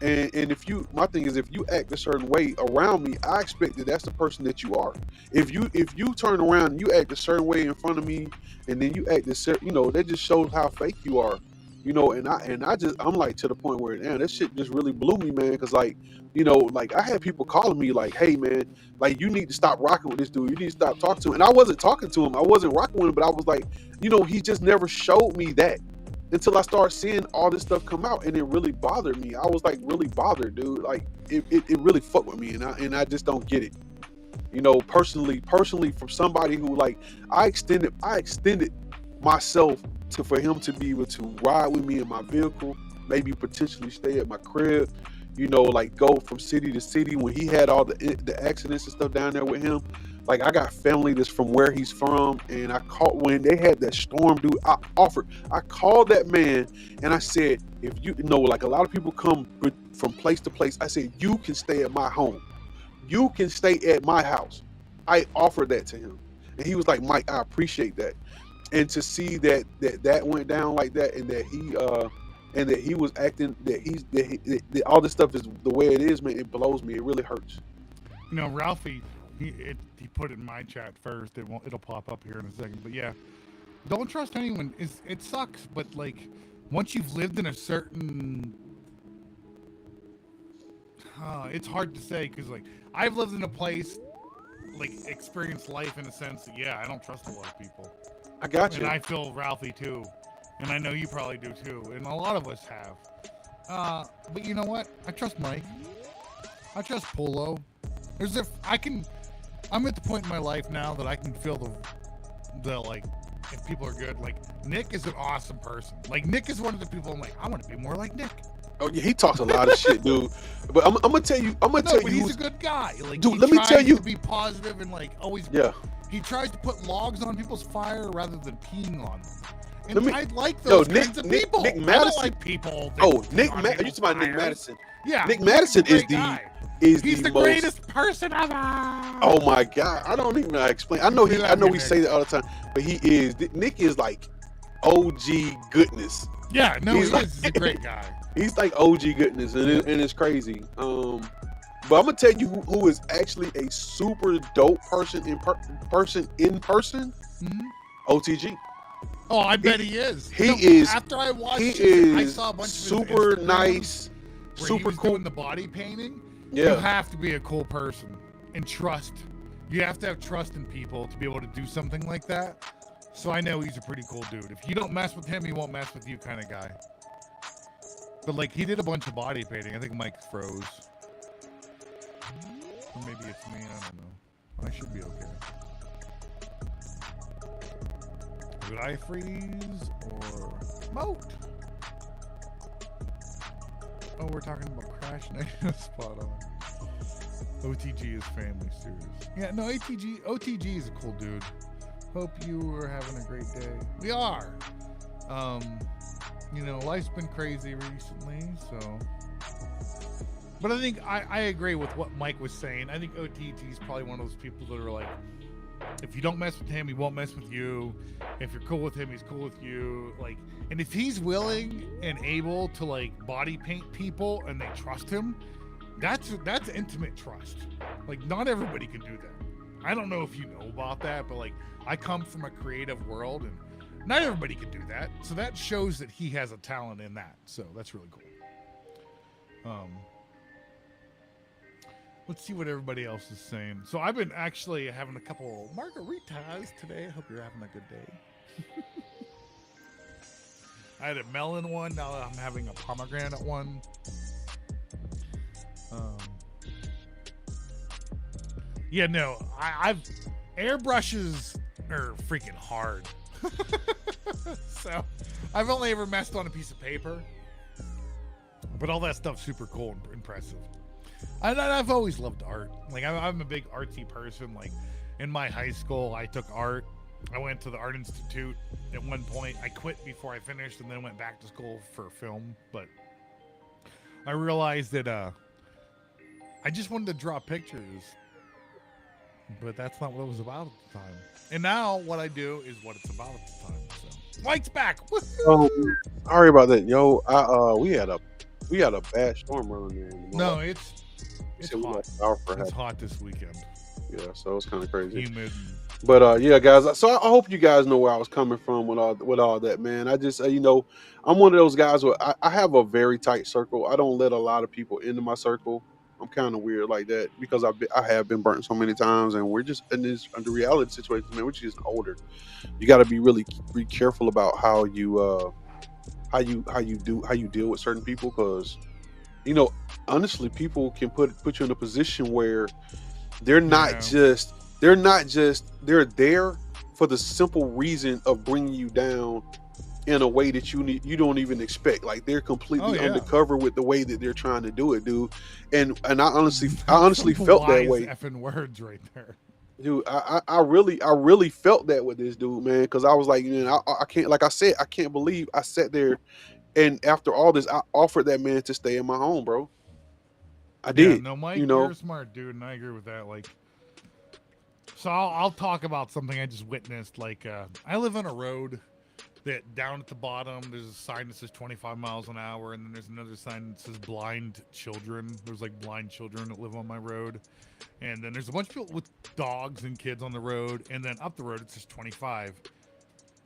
And my thing is, if you act a certain way around me, I expect that's the person that you are. If you turn around and you act a certain way in front of me, and then you act that just shows how fake you are. I'm like, to the point where, damn, that shit just really blew me, man. Cause like I had people calling me like, hey man, like you need to stop rocking with this dude. You need to stop talking to him. And I wasn't talking to him. I wasn't rocking with him, but I was like, he just never showed me that until I started seeing all this stuff come out, and it really bothered me. I was like really bothered, dude. Like it really fucked with me, and I just don't get it. Personally from somebody who, like, I extended myself for him to be able to ride with me in my vehicle, maybe potentially stay at my crib, like go from city to city when he had all the accidents and stuff down there with him. Like, I got family that's from where he's from, and I called when they had that storm, dude. I called that man, and I said, if like a lot of people come from place to place, I said, you can stay at my home. You can stay at my house. I offered that to him, and he was like, Mike, I appreciate that. And to see that went down like that, and that he was acting, that all this stuff is the way it is, man, it blows me. It really hurts. Ralphie, he put it in my chat first. It'll pop up here in a second. But yeah, don't trust anyone. It sucks, but like once you've lived in a certain, it's hard to say because like I've lived in a place, like experienced life in a sense that I don't trust a lot of people. I got you. And I feel Ralphie too, and I know you probably do too, and a lot of us have. But you know what? I trust Mike. I trust Polo. I'm at the point in my life now that I can feel the like, if people are good. Like, Nick is an awesome person. Like, Nick is one of the people I'm like, I want to be more like Nick. Oh yeah, he talks a lot of shit, dude. But I'm gonna tell you. But he's a good guy. Like, dude, let me tell you. To be positive and like always. Yeah. He tries to put logs on people's fire rather than peeing on them. And I like those kinds of people. Nick Madison. I don't like people. Nick Madison. You talking about Nick Madison? Yeah. Nick Madison is He's the greatest person ever. Oh my God! I don't even know how to explain. I know we say that all the time, but Nick is like OG goodness. Yeah, no, he's a great guy. He's like OG goodness, and it's crazy. But I'm gonna tell you who is actually a super dope person in person. Mm-hmm. OTG. Oh, I bet he is. He is. After I watched I saw a bunch of super nice, super cool. Doing the body painting. Yeah. You have to be a cool person and trust. You have to have trust in people to be able to do something like that. So I know he's a pretty cool dude. If you don't mess with him, he won't mess with you kind of guy. But like he did a bunch of body painting. I think Mike froze. Or maybe it's me, I don't know. I should be okay. Did I freeze or moat? Oh, we're talking about Crash Negative. Spot on. OTG is family serious. Yeah, no, OTG is a cool dude. Hope you are having a great day. We are. You know, life's been crazy recently, so. But I think I agree with what Mike was saying. I think OTG is probably one of those people that are like, if you don't mess with him, he won't mess with you. If you're cool with him, he's cool with you. Like, and if he's willing and able to like body paint people and they trust him, that's intimate trust. Like, not everybody can do that. I don't know if you know about that, but like, I come from a creative world and not everybody can do that. So that shows that he has a talent in that. So that's really cool. Let's see what everybody else is saying. So I've been actually having a couple margaritas today. I hope you're having a good day. I had a melon one. Now I'm having a pomegranate one. Yeah, no, I've airbrushes are freaking hard. So I've only ever messed on a piece of paper, but all that stuff's super cool and impressive. I've always loved art. Like I'm a big artsy person. Like in my high school, I took art. I went to the Art Institute at one point. I quit before I finished and then went back to school for film. But I realized that I just wanted to draw pictures, but that's not what it was about at the time. And now what I do is what it's about at the time. So Mike's back. Sorry about that, yo. We had a bad storm around there. No, it's hot. It's hot this weekend. Yeah, so it's kind of crazy. Humid. But yeah, guys. So I hope you guys know where I was coming from with all that, man. I just, you know, I'm one of those guys where I have a very tight circle. I don't let a lot of people into my circle. I'm kind of weird like that because I have been burnt so many times, and we're just in this under reality situation, man. We're just older. You got to be careful about how you deal with certain people, because, you know, honestly, people can put you in a position where they're there for the simple reason of bringing you down in a way that you don't even expect. Like, they're completely undercover with the way that they're trying to do it, dude. And I honestly felt that way. Effing words right there, dude. I really felt that with this dude, man, because I was like, you know, I can't, like I said, I can't believe I sat there, and after all this, I offered that man to stay in my home, bro. I did. Yeah, no, Mike, you know, you're a smart dude, and I agree with that. Like, so I'll talk about something I just witnessed. Like, I live on a road that down at the bottom, there's a sign that says 25 miles an hour, and then there's another sign that says blind children. There's like blind children that live on my road. And then there's a bunch of people with dogs and kids on the road, and then up the road it says 25.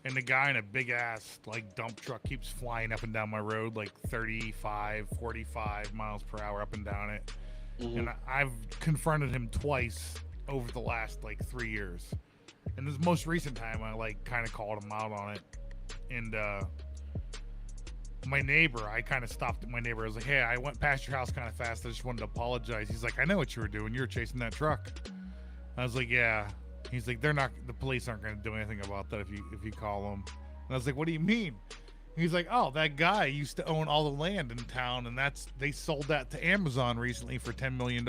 And the guy in a big ass like dump truck keeps flying up and down my road like 35, 45 miles per hour up and down it. Mm-hmm. And I've confronted him twice over the last like 3 years. And this most recent time I like kind of called him out on it. And my neighbor, I kind of stopped at my neighbor. I was like, hey, I went past your house kind of fast. I just wanted to apologize. He's like, I know what you were doing. You were chasing that truck. I was like, yeah. He's like, the police aren't going to do anything about that if you call them. And I was like, what do you mean? He's like, oh, that guy used to own all the land in town, and they sold that to Amazon recently for $10 million.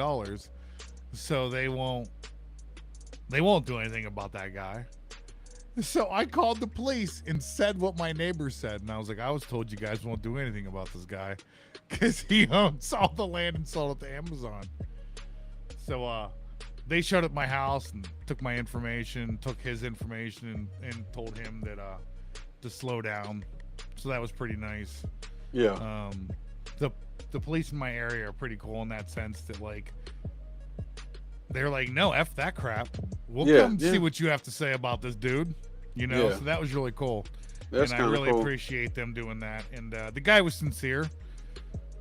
So they won't do anything about that guy. So I called the police and said what my neighbor said. And I was like, I was told you guys won't do anything about this guy because he owns all the land and sold it to Amazon. So they showed up at my house and took my information, took his information, and told him that to slow down. So that was pretty nice. Yeah. The police in my area are pretty cool in that sense that, like, they're like, no, F that crap. We'll come see what you have to say about this dude. You know, so that was really cool. That's and I really cool. appreciate them doing that. And the guy was sincere.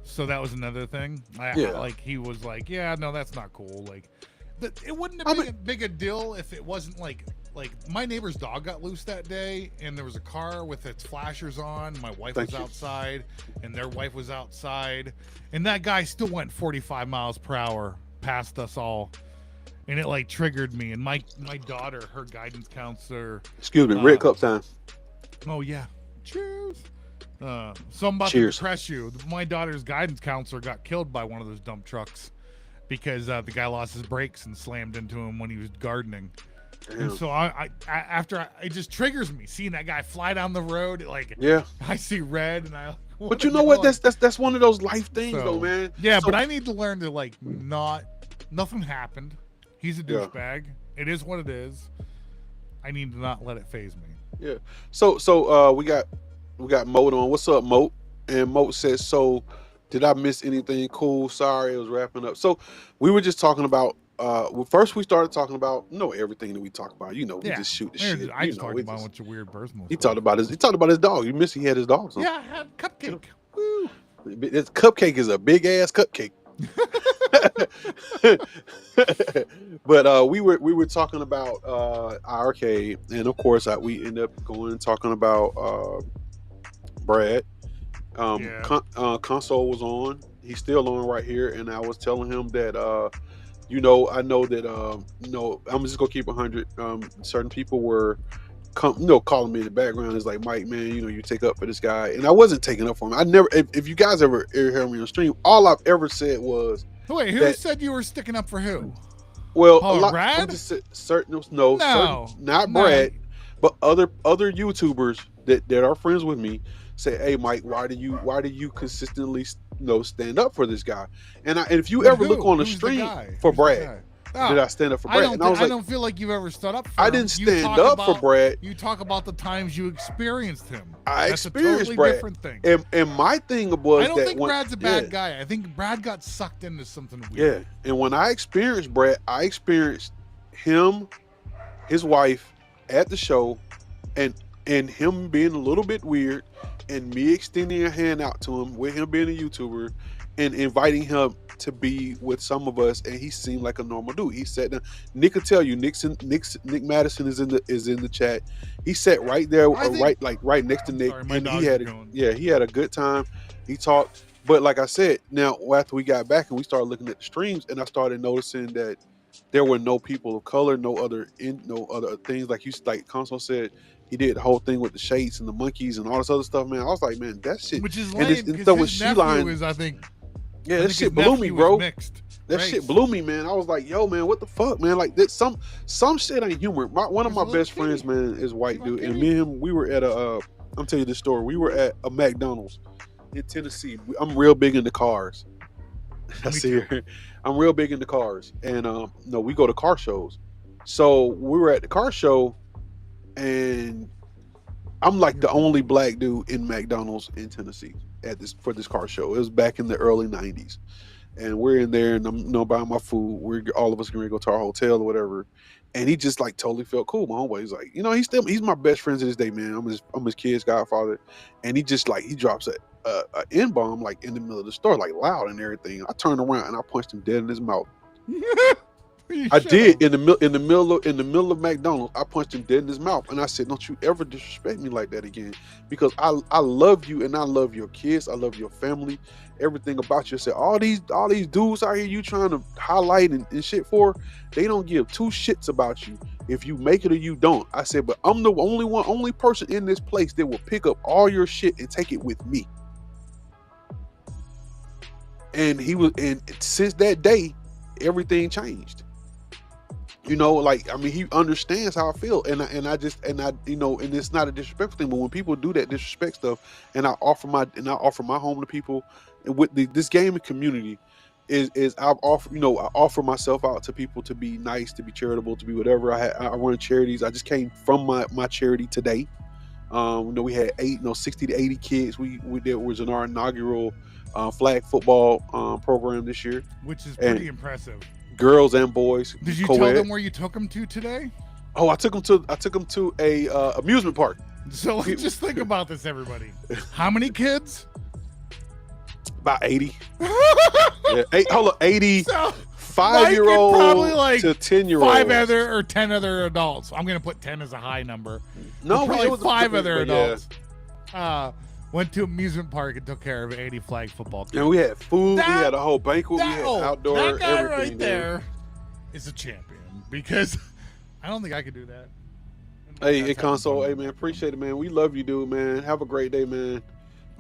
So that was another thing. Like, he was like, yeah, no, that's not cool. Like, it wouldn't have been a big a deal if it wasn't like like my neighbor's dog got loose that day, and there was a car with its flashers on. My wife was outside, and their wife was outside, and that guy still went 45 miles per hour past us all, and it like triggered me. And my daughter, her guidance counselor. Excuse me, red cup time. Oh yeah, cheers. So I'm about to depress you. My daughter's guidance counselor got killed by one of those dump trucks because the guy lost his brakes and slammed into him when he was gardening. Damn. And so it just triggers me seeing that guy fly down the road. Like, I see red, and I. But you know what? That's one of those life things, though, man. Yeah, but I need to learn to like nothing happened. He's a douchebag. It is what it is. I need to not let it phase me. Yeah. So we got Moat on. What's up, Moat? And Moat says, so did I miss anything cool? Sorry, it was wrapping up. So we were just talking about first we started talking about everything that we talk about. We just shoot the shit. I just talked about a bunch of weird personal stuff. He talked about his dog. You missed he had his dog. So. Yeah, I had Cupcake. Woo. This Cupcake is a big ass cupcake. But we were talking about ARECADE, and of course we end up going and talking about Brad. Console was on. He's still on right here, and I was telling him that I know that I'm just gonna keep 100. Certain people were calling me in the background. It's like, Mike, man, you take up for this guy, and I wasn't taking up for him. I never. If you guys ever heard me on stream, all I've ever said was, wait, who said you were sticking up for who? Well, Brad? Not Brad, but other YouTubers that are friends with me say, hey, Mike, why do you consistently stand up for this guy? And if you ever look on the stream for Brad, did I stand up for Brad? I don't feel like you've ever stood up for him. I didn't stand up for Brad. You talk about the times you experienced him. That's a totally Brad. Different thing. And my thing was, I don't think Brad's a bad guy. I think Brad got sucked into something weird. Yeah, and when I experienced Brad, I experienced him, his wife at the show, and him being a little bit weird, and me extending a hand out to him with him being a YouTuber and inviting him to be with some of us, and he seemed like a normal dude. He sat down. Nick could tell you, Nick Madison is in the chat. He sat right there, right next to Nick, and he had a good time. He talked, but like I said, now after we got back and we started looking at the streams, and I started noticing that there were no people of color, no other things like Console said. He did the whole thing with the shades and the monkeys and all this other stuff, man. I was like, man, that shit. Which is lame, because his nephew is, I think. Yeah, that shit blew me, bro. That shit blew me, man. I was like, yo, man, what the fuck, man? Like, some shit ain't humor. One of my best friends, man, is white dude, and me and him, we were at I'm telling you the story. We were at a McDonald's in Tennessee. I'm real big into cars. I'm real big into cars, and we go to car shows. So we were at the car show, and I'm like the only black dude in McDonald's in Tennessee for this car show. It was back in the early 90s, and we're in there, and I'm buying my food. We're all of us going to go to our hotel or whatever, and he just like totally felt cool. My homeboy, he's like, he's my best friend to this day, man. I'm his kid's godfather, and he just like he drops a N-bomb like in the middle of the store, like loud and everything. I turned around and I punched him dead in his mouth. I did in the middle of McDonald's. I punched him dead in his mouth, and I said, "Don't you ever disrespect me like that again, because I love you and I love your kids. I love your family, everything about you." I said, all these dudes out here you trying to highlight and shit for, they don't give two shits about you if you make it or you don't. I said, but I'm the only person in this place that will pick up all your shit and take it with me. And since that day, everything changed. He understands how I feel, and it's not a disrespectful thing, but when people do that disrespect stuff, and I offer my home to people, and with this gaming community, I offer myself out to people to be nice, to be charitable, to be whatever. I run charities. I just came from my charity today. We had 60 to 80 kids. We did was in our inaugural flag football program this year, which is pretty impressive. Girls and boys. Did you tell them where you took them to today? Oh, I took them to a amusement park. So just think about this, everybody. How many kids? About 80. Yeah, 80. 5-year-old probably like to 10-year-old. 5 other or 10 other adults. I'm gonna put 10 as a high number. No, probably it was 5 other but yeah. adults. Went to amusement park and took care of 80 flag football team. And we had food. That- we had a whole banquet. We had outdoor that guy everything right there is a champion because I don't think I could do that. Hey, console. Hey, man, appreciate it, man. We love you, dude, man. Have a great day, man.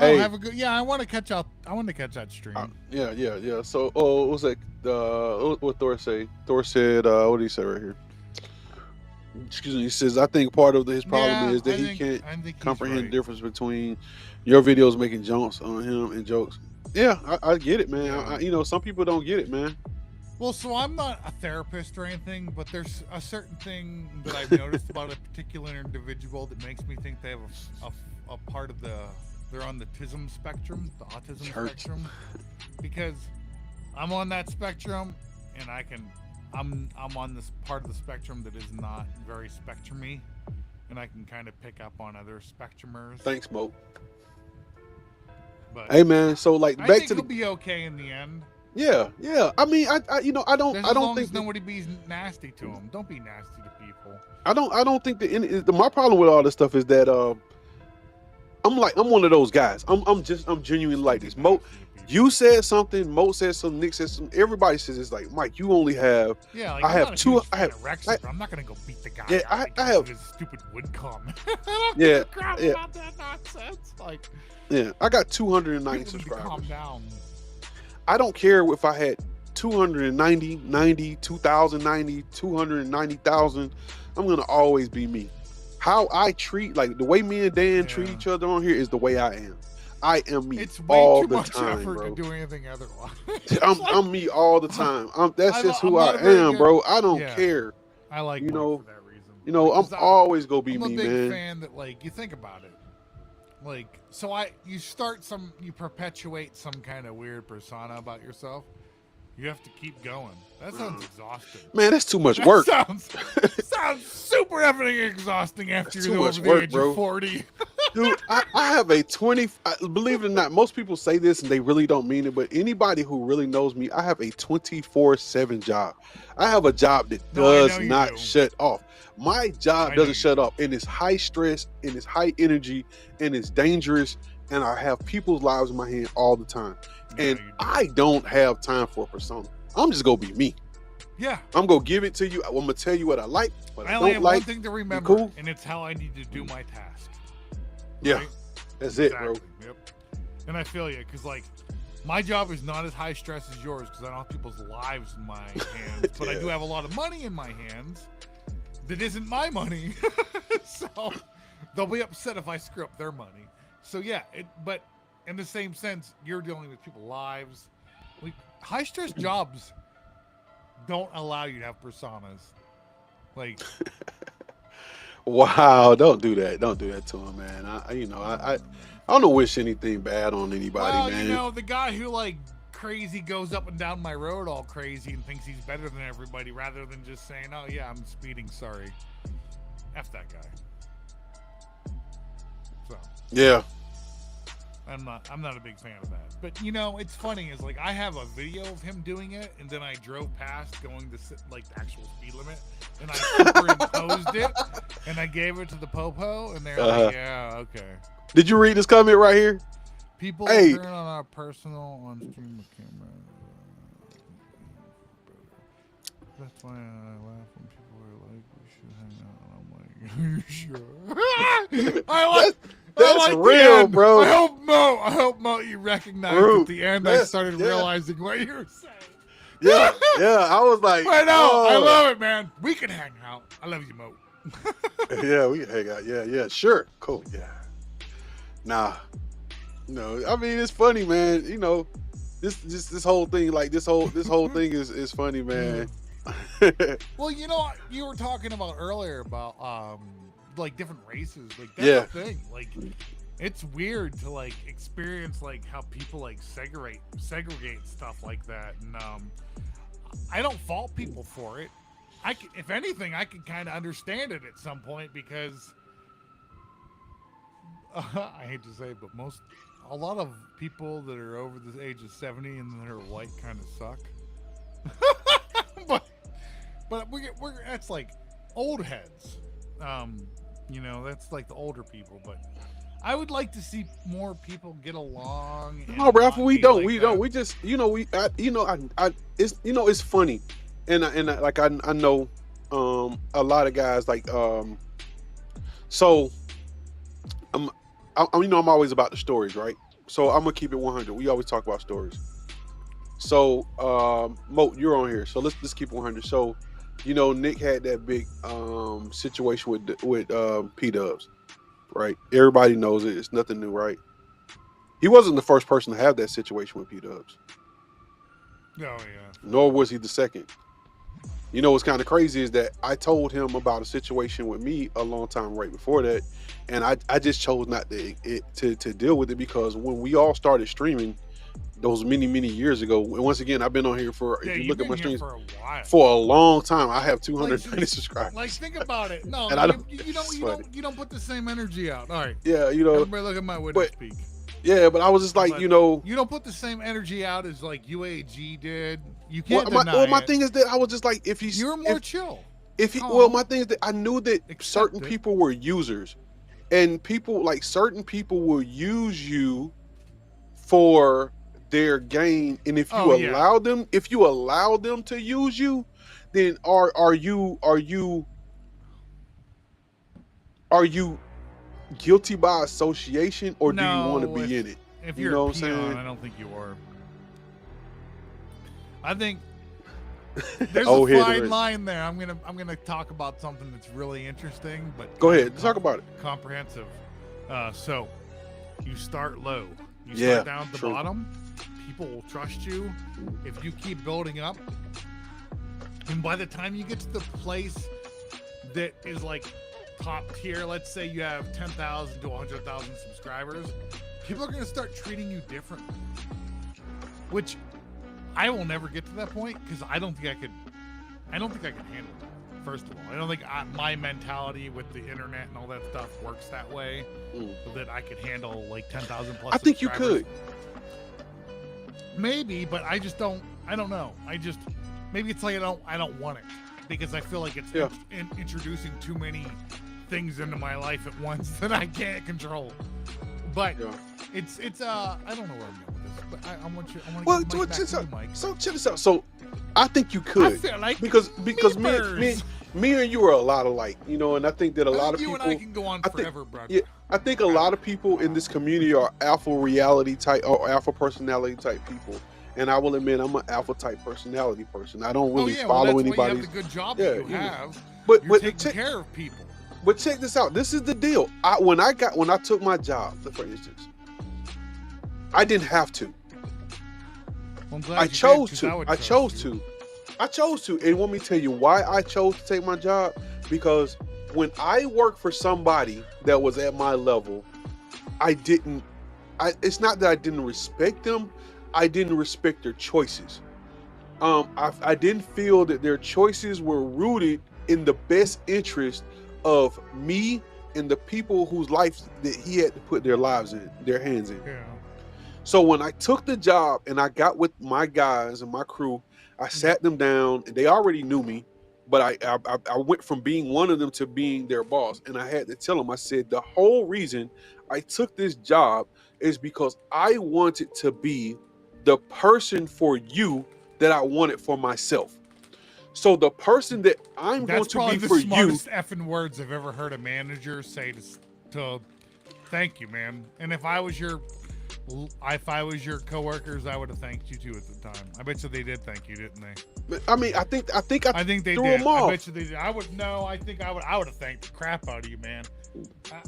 Oh, Hey, have a good. Yeah, I want to catch up. I want to catch that stream. yeah. So, what's that? What Thor say? Thor said, what did he say right here? Excuse me. He says, I think part of his problem is that he can't comprehend the difference between your videos making jokes on him and jokes. Yeah, I get it, man. Yeah. Some people don't get it, man. Well, so I'm not a therapist or anything, but there's a certain thing that I've noticed about a particular individual that makes me think they have a part of they're on the autism spectrum, spectrum, because I'm on that spectrum, and I'm on this part of the spectrum that is not very spectrumy, and I can kind of pick up on other spectrumers. Thanks, Mo. But hey, man. So, like, I back think to he'll be okay in the end. Yeah. I mean, I don't think nobody be nasty to him. Don't be nasty to people. I don't think my problem with all this stuff is that I'm one of those guys. I'm genuinely like this. Mo, you said something. Mo said something. Nick said something. Everybody says it's like, Mike, you only have. Yeah, like, I have two. I'm not gonna go beat the guy. Yeah, out I have his stupid wood comment. Yeah, crap yeah. about that nonsense. Like, yeah, I got 290 people need to subscribers. calm down. I don't care if I had 290, 90, 2,090, 290,000. I'm gonna always be me. How I treat, like the way me and Dan treat each other on here is the way I am. I am me It's way all too the much time, effort bro. to do anything otherwise. I'm me all the time. That's just who I'm I not a very am, good- bro. I don't Yeah. care. I like You Mike know, for that reason. I'm Because always gonna be I'm me, a big man. fan that, like, you think about it. Like, so you perpetuate some kind of weird persona about yourself. You have to keep going. That sounds exhausting. Man, that's too much That work. sounds super effing exhausting after That's you're too over much the work, age bro. of 40. Dude, I have a 20. Believe it or not, most people say this and they really don't mean it. But anybody who really knows me, I have a 24/7 job. I have a job that does not shut off. My job doesn't shut off, and it's high stress, and it's high energy, and it's dangerous. And I have people's lives in my hand all the time. And I don't have time for a persona. I'm just gonna be me. Yeah. I'm gonna give it to you. I'm gonna tell you what I like, what I I only don't have like. one thing to remember, cool? and it's how I need to do my task. Yeah, Right? that's it, bro. Yep. And I feel you, because, like, my job is not as high stress as yours, because I don't have people's lives in my hands, but I do have a lot of money in my hands that isn't my money. So they'll be upset if I screw up their money. So yeah, but in the same sense, you're dealing with people's lives. High stress jobs don't allow you to have personas. Like, wow, don't do that. Don't do that to him, man. I don't wish anything bad on anybody, man. The guy who, like, crazy goes up and down my road all crazy and thinks he's better than everybody, rather than just saying, "Oh yeah, I'm speeding. Sorry." F that guy. So Yeah. I'm not a big fan of that. But it's funny is, like, I have a video of him doing it, and then I drove past going to like the actual speed limit, and I superimposed it, and I gave it to the popo, and they're like, "Yeah, okay." Did you read this comment right here? People turn on our personal on stream with camera. That's why I laugh when people are like, "We should hang out." And I'm like, "Are you sure?" That's real, bro. I hope Mo, you recognized at the end. I started realizing what you were saying. Yeah. I was like, I know. I love it, man. We can hang out. I love you, Mo. Yeah, we can hang out. Yeah, sure, cool. Yeah. Nah. No, I mean, it's funny, man. This whole thing, like this whole thing is funny, man. Well, you were talking about earlier about like different races, like that's the thing. Like, it's weird to, like, experience, like, how people, like, segregate stuff like that, and I don't fault people for it. If anything, I can kind of understand it at some point, because I hate to say it, but a lot of people that are over the age of 70 and that are white kind of suck. But that's like old heads. You know, that's like the older people. But I would like to see more people get along. No, Ralph, we don't. Like We don't. We just, you know, it's, you know, it's funny, and I know, a lot of guys like, so, you know, I'm always about the stories, right? So I'm gonna keep it 100. We always talk about stories. So, Mo, you're on here, so let's keep it 100. So, you know, Nick had that big situation with P Dubs, right? Everybody knows it. It's nothing new, right? He wasn't the first person to have that situation with P Dubs. Oh yeah. Nor was he the second. You know what's kind of crazy is that I told him about a situation with me a long time right before that, and I just chose not to deal with it, because when we all started streaming those many years ago, and once again, I've been on here for, if you look at my streams, for a long time. I have 290 subscribers. Like, think about it. No, and you don't put the same energy out. All right. Yeah, you know. Everybody look at my window speak. Yeah, but I was just like, but you know, you don't put the same energy out as like UAG did. You can't deny my it. thing is that I was just like, if you're more chill. My thing is that I knew that certain people were users, and people, like, certain people will use you for their gain, and if you allow them to use you, then are you guilty by association, or do you want to be in it? If you you're know a what I'm saying? I don't think you are. I think there's Oh, a fine line there. I'm gonna talk about something that's really interesting, but go ahead, talk about it. Comprehensive. So you start low. You Yeah, start down at the bottom. People will trust you if you keep building up. And by the time you get to the place that is like top tier, let's say you have 10,000 to 100,000 subscribers, people are going to start treating you differently. Which I will never get to that point, because I don't think I could handle that. First of all, I don't think my mentality with the internet and all that stuff works that way, that I could handle like 10,000 plus. I think you could. Maybe, but I just don't. I don't know. Maybe it's like I don't want it, because I feel like it's introducing too many things into my life at once that I can't control. But it's I don't know where I'm going with this, but I want to get back to you, Mike. So check this out. So I think you could. I feel like because me and you are a lot alike, you know, and I think that a lot of people. You and I can go on forever, bro. Yeah, I think a lot of people in this community are alpha reality type or alpha personality type people. And I will admit, I'm an alpha type personality person. I don't really follow anybody's. Why you have the good job that you have. But you're taking care of people. But check this out. This is the deal. When I took my job, for instance, I didn't have to. Well, I chose to. I chose to. And let me tell you why I chose to take my job. Because when I worked for somebody that was at my level, it's not that I didn't respect them. I didn't respect their choices. I didn't feel that their choices were rooted in the best interest of me and the people whose lives that he had to put their hands in. Yeah. So when I took the job and I got with my guys and my crew, I sat them down, and they already knew me, but I went from being one of them to being their boss. And I had to tell them, I said, the whole reason I took this job is because I wanted to be the person for you that I wanted for myself. So the person that I'm going to be for you. That's probably the smartest effing words I've ever heard a manager say to thank you, man. And if I was your coworkers, I would have thanked you too at the time. I bet you they did thank you, didn't they? I mean, I think they threw did. them off. I bet you they did. I would have thanked the crap out of you, man.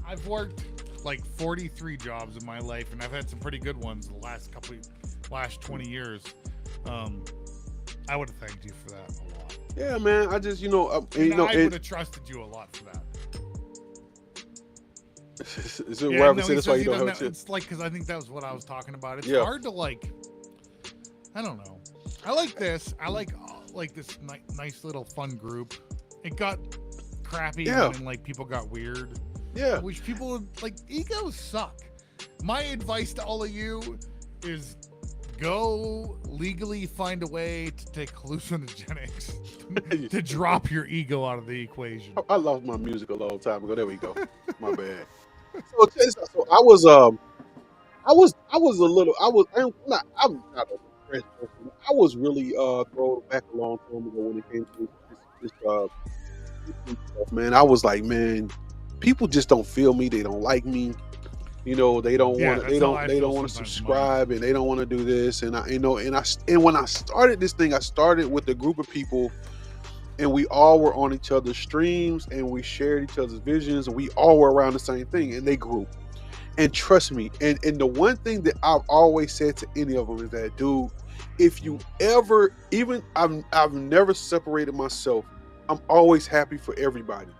I've worked like 43 jobs in my life, and I've had some pretty good ones the last 20 years. I would have thanked you for that a lot. Yeah, man. I just, I would have trusted you a lot for that. Is it where I say that's why you don't have It's like, because I think that was what I was talking about. It's hard to I don't know. I like this. I like this nice little fun group. It got crappy when people got weird. Yeah. Which people egos suck. My advice to all of you is go legally find a way to take hallucinogenics to drop your ego out of the equation. I lost my music a long time ago. There we go. My bad. So, check this out. So I was a little. I'm not a depressed person. I was really thrown back a long time ago when it came to this stuff, man. I was like, man, people just don't feel me. They don't like me. You know, they don't want to. They don't want to subscribe, and they don't want to do this. And and when I started this thing, I started with a group of people, and we all were on each other's streams, and we shared each other's visions, and we all were around the same thing, and they grew. And trust me, and the one thing that I've always said to any of them is that, dude, if you ever, even I've never separated myself. I'm always happy for everybody.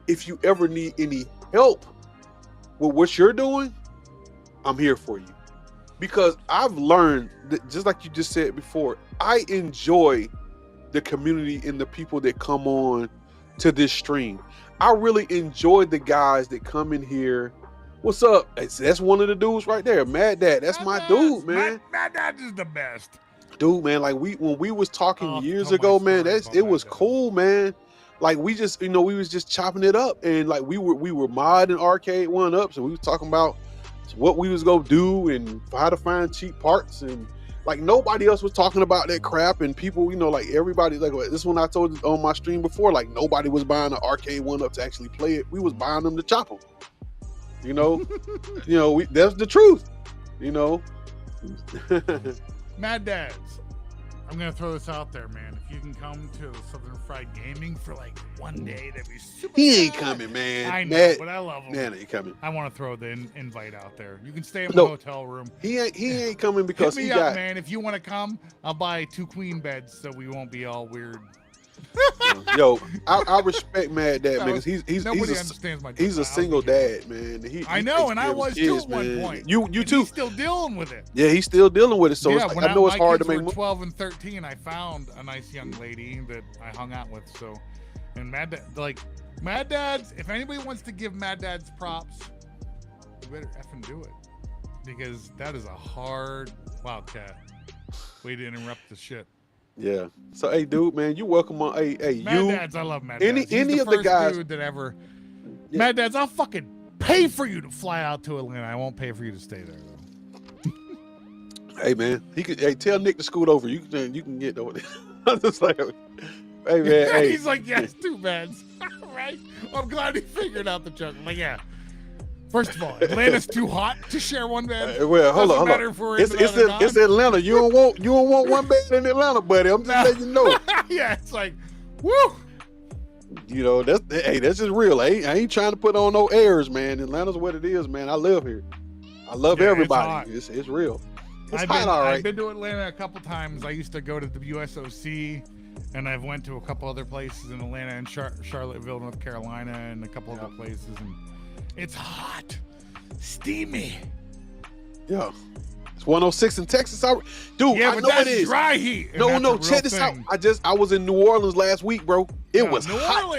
If you ever need any help with what you're doing, I'm here for you. Because I've learned that, just like you just said before, I enjoy the community and the people that come on to this stream. I really enjoy the guys that come in here. What's up? That's one of the dudes right there, Mad Dad. That's my dude, man. Mad Dad is the best. Dude, man, like when we was talking years ago, man, it was cool, man. Like we just, we was just chopping it up, and like we were modding Arcade 1 up, so we was talking about what we was gonna do and how to find cheap parts, and like nobody else was talking about that crap. And people, like everybody, like this one I told you on my stream before, like nobody was buying an Arcade 1 up to actually play it. We was buying them to chop them. That's the truth. Mad Dads, I'm gonna throw this out there, man. If you can come to Southern Fried Gaming for like one day, that'd be super. He ain't coming, man. I know, but I love him. Man, ain't coming. I want to throw the invite out there. You can stay in my hotel room. He ain't coming because Hit me up, man. If you want to come, I'll buy 2 queen beds so we won't be all weird. Yo, I respect Mad Dad, man, because he's a single dad, man. I know, and I was too at one point. You too. He's still dealing with it. Yeah, he's still dealing with it. So I know it's hard to make. 12 and 13, I found a nice young lady that I hung out with. So, and Mad Dads. If anybody wants to give Mad Dads props, you better effing do it, because that is a hard wildcat. Way to interrupt the shit. Yeah. So, hey, dude, man, you welcome on. Hey, Mad Dads, I love Mad Dads. Any of the guys dude that ever. Yeah. Mad Dads, I'll fucking pay for you to fly out to Atlanta. I won't pay for you to stay there though. Hey, man, tell Nick to scoot over. You can get over there. I'm just like, hey, man. Hey. He's like, yes, 2 beds. Right? I'm glad he figured out the joke. I'm like, yeah. First of all, Atlanta's too hot to share 1 bed. Well, hold on. It's Atlanta. You don't want 1 bed in Atlanta, buddy. I'm just letting you know. Yeah, it's like, woo. That's just real. I ain't trying to put on no airs, man. Atlanta's what it is, man. I live here. I love everybody. It's real. It's hot, all right. I've been to Atlanta a couple times. I used to go to the WSOC, and I've went to a couple other places in Atlanta and Charlottesville, North Carolina, and a couple other places. And it's hot, steamy. Yeah, it's 106 in Texas. Dude, yeah, I know it is. Dry heat. No, check this out. I was in New Orleans last week, bro. It was hot.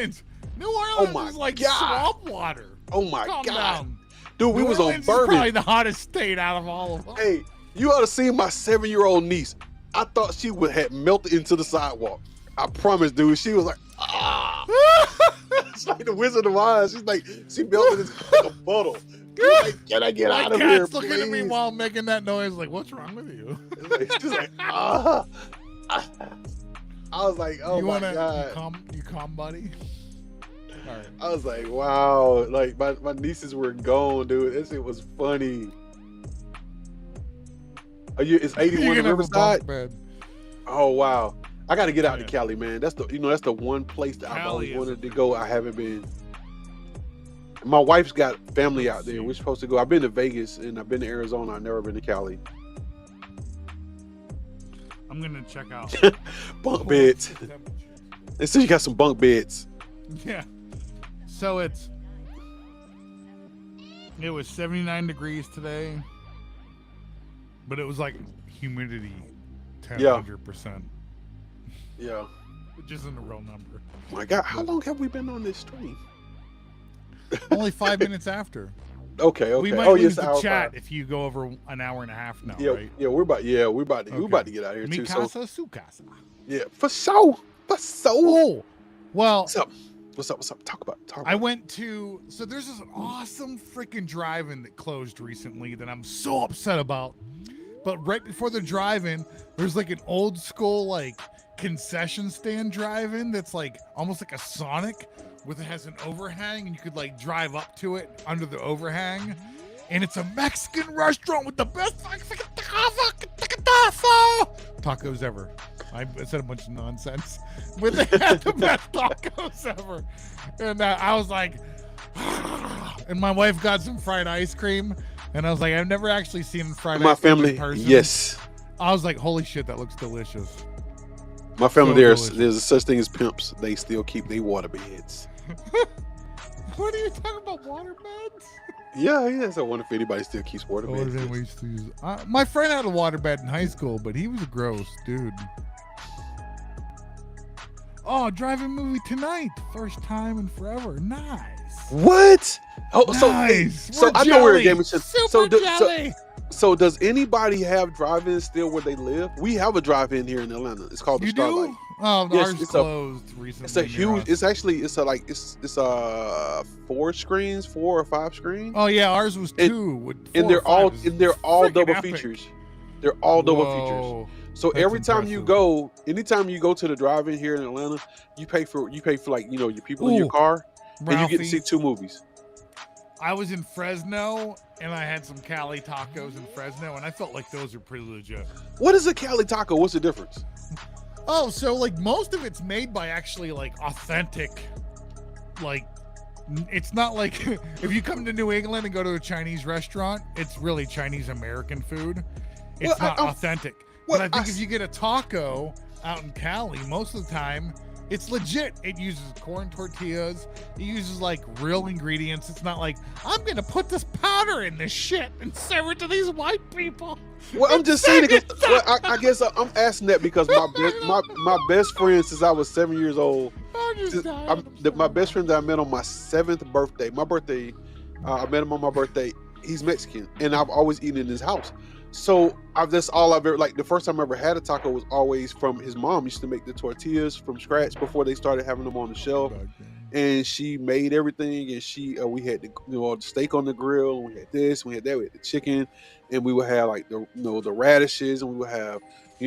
New Orleans is like swamp water. Oh my Calm God, down. Dude, we was on Bourbon. Probably the hottest state out of all of them. Hey, you ought to see my 7-year-old niece. I thought she had melted into the sidewalk. I promise, dude. She was like, ah. It's like the Wizard of Oz. She's like, she melted into a bottle. Like, can I get out of here, please? Looking at me while making that noise, like, what's wrong with you? She's like, ah. I was like, oh my God. You calm, buddy? All right. I was like, wow. Like, my nieces were gone, dude. This shit was funny. It's 81 in Riverside? Oh, wow. I got to get out to Cali, man. That's the one place that I've always wanted to go. I haven't been. My wife's got family out there. We're supposed to go. I've been to Vegas and I've been to Arizona. I've never been to Cali. I'm gonna check out bunk beds. They say you got some bunk beds. Yeah. So it was 79 degrees today, but it was like humidity 100%. Yeah. Which isn't a real number. My God, how long have we been on this stream? Only 5 minutes after. Okay, We okay. might Oh lose yes, the hour chat 5. if you go over an hour and a half now, Yeah, right? yeah. We're about to get out of here Mi too. So casa, su casa. yeah, for sure. For sure. Oh, well, What's up? What's up? What's up? Talk about it. Talk I about it. went to, so there's this awesome freaking drive-in that closed recently that I'm so upset about. But right before the drive-in, there's like an old school like concession stand drive-in that's like almost like a Sonic, with it has an overhang and you could like drive up to it under the overhang. And it's a Mexican restaurant with the best tacos ever. I said a bunch of nonsense, but they had the best tacos ever. And I was like, and my wife got some fried ice cream, and I was like, I've never actually seen fried My ice cream family, in person. yes. I was like, holy shit, that looks delicious. My family, So there's delicious. a such thing as pimps. They still keep their water beds. What are you talking about, water beds? Yeah. So I wonder if anybody still keeps water beds. My friend had a water bed in high school, but he was a gross dude. Oh, drive-in movie tonight. First time in forever. Nice. What? Oh, Nice. so We're I know we're a jelly. gaming channel. Super jelly. So does anybody have drive-in still where they live? We have a drive-in here in Atlanta. It's called the You Starlight. do? Oh, Yes, ours it's closed recently. It's a near huge. us. It's actually. It's a like. It's 4 or 5 screens. Oh yeah, ours was And- 2 with 4 and or they're 5. all It was and they're all freaking double epic. features. They're all double features. Whoa. So That's every time you impressive. go, anytime you go to the drive-in here in Atlanta, you pay for like your people in your Ooh, car, and you get to Ralphie, see 2 movies. I was in Fresno and I had some Cali tacos in Fresno, and I felt like those are pretty legit. What is a Cali taco? What's the difference? Oh, so like most of it's made by actually like authentic, like it's not like if you come to New England and go to a Chinese restaurant, it's really Chinese American food. It's Well, not authentic. well, But I think if you get a taco out in Cali, most of the time it's legit. It uses corn tortillas. It uses like real ingredients. It's not like I'm gonna put this powder in this shit and serve it to these white people. Well, I'm just saying it. I guess I'm asking that because my best friend since I was 7 years old. My best friend that I met on my 7th birthday. My birthday, I met him on my birthday. He's Mexican, and I've always eaten in his house. So that's all I've ever like. The first time I ever had a taco was always from his mom. Used to make the tortillas from scratch before they started having them on the shelf, and she made everything. And we had the steak on the grill, and we had this, we had that, we had the chicken, and we would have like the radishes, and we would have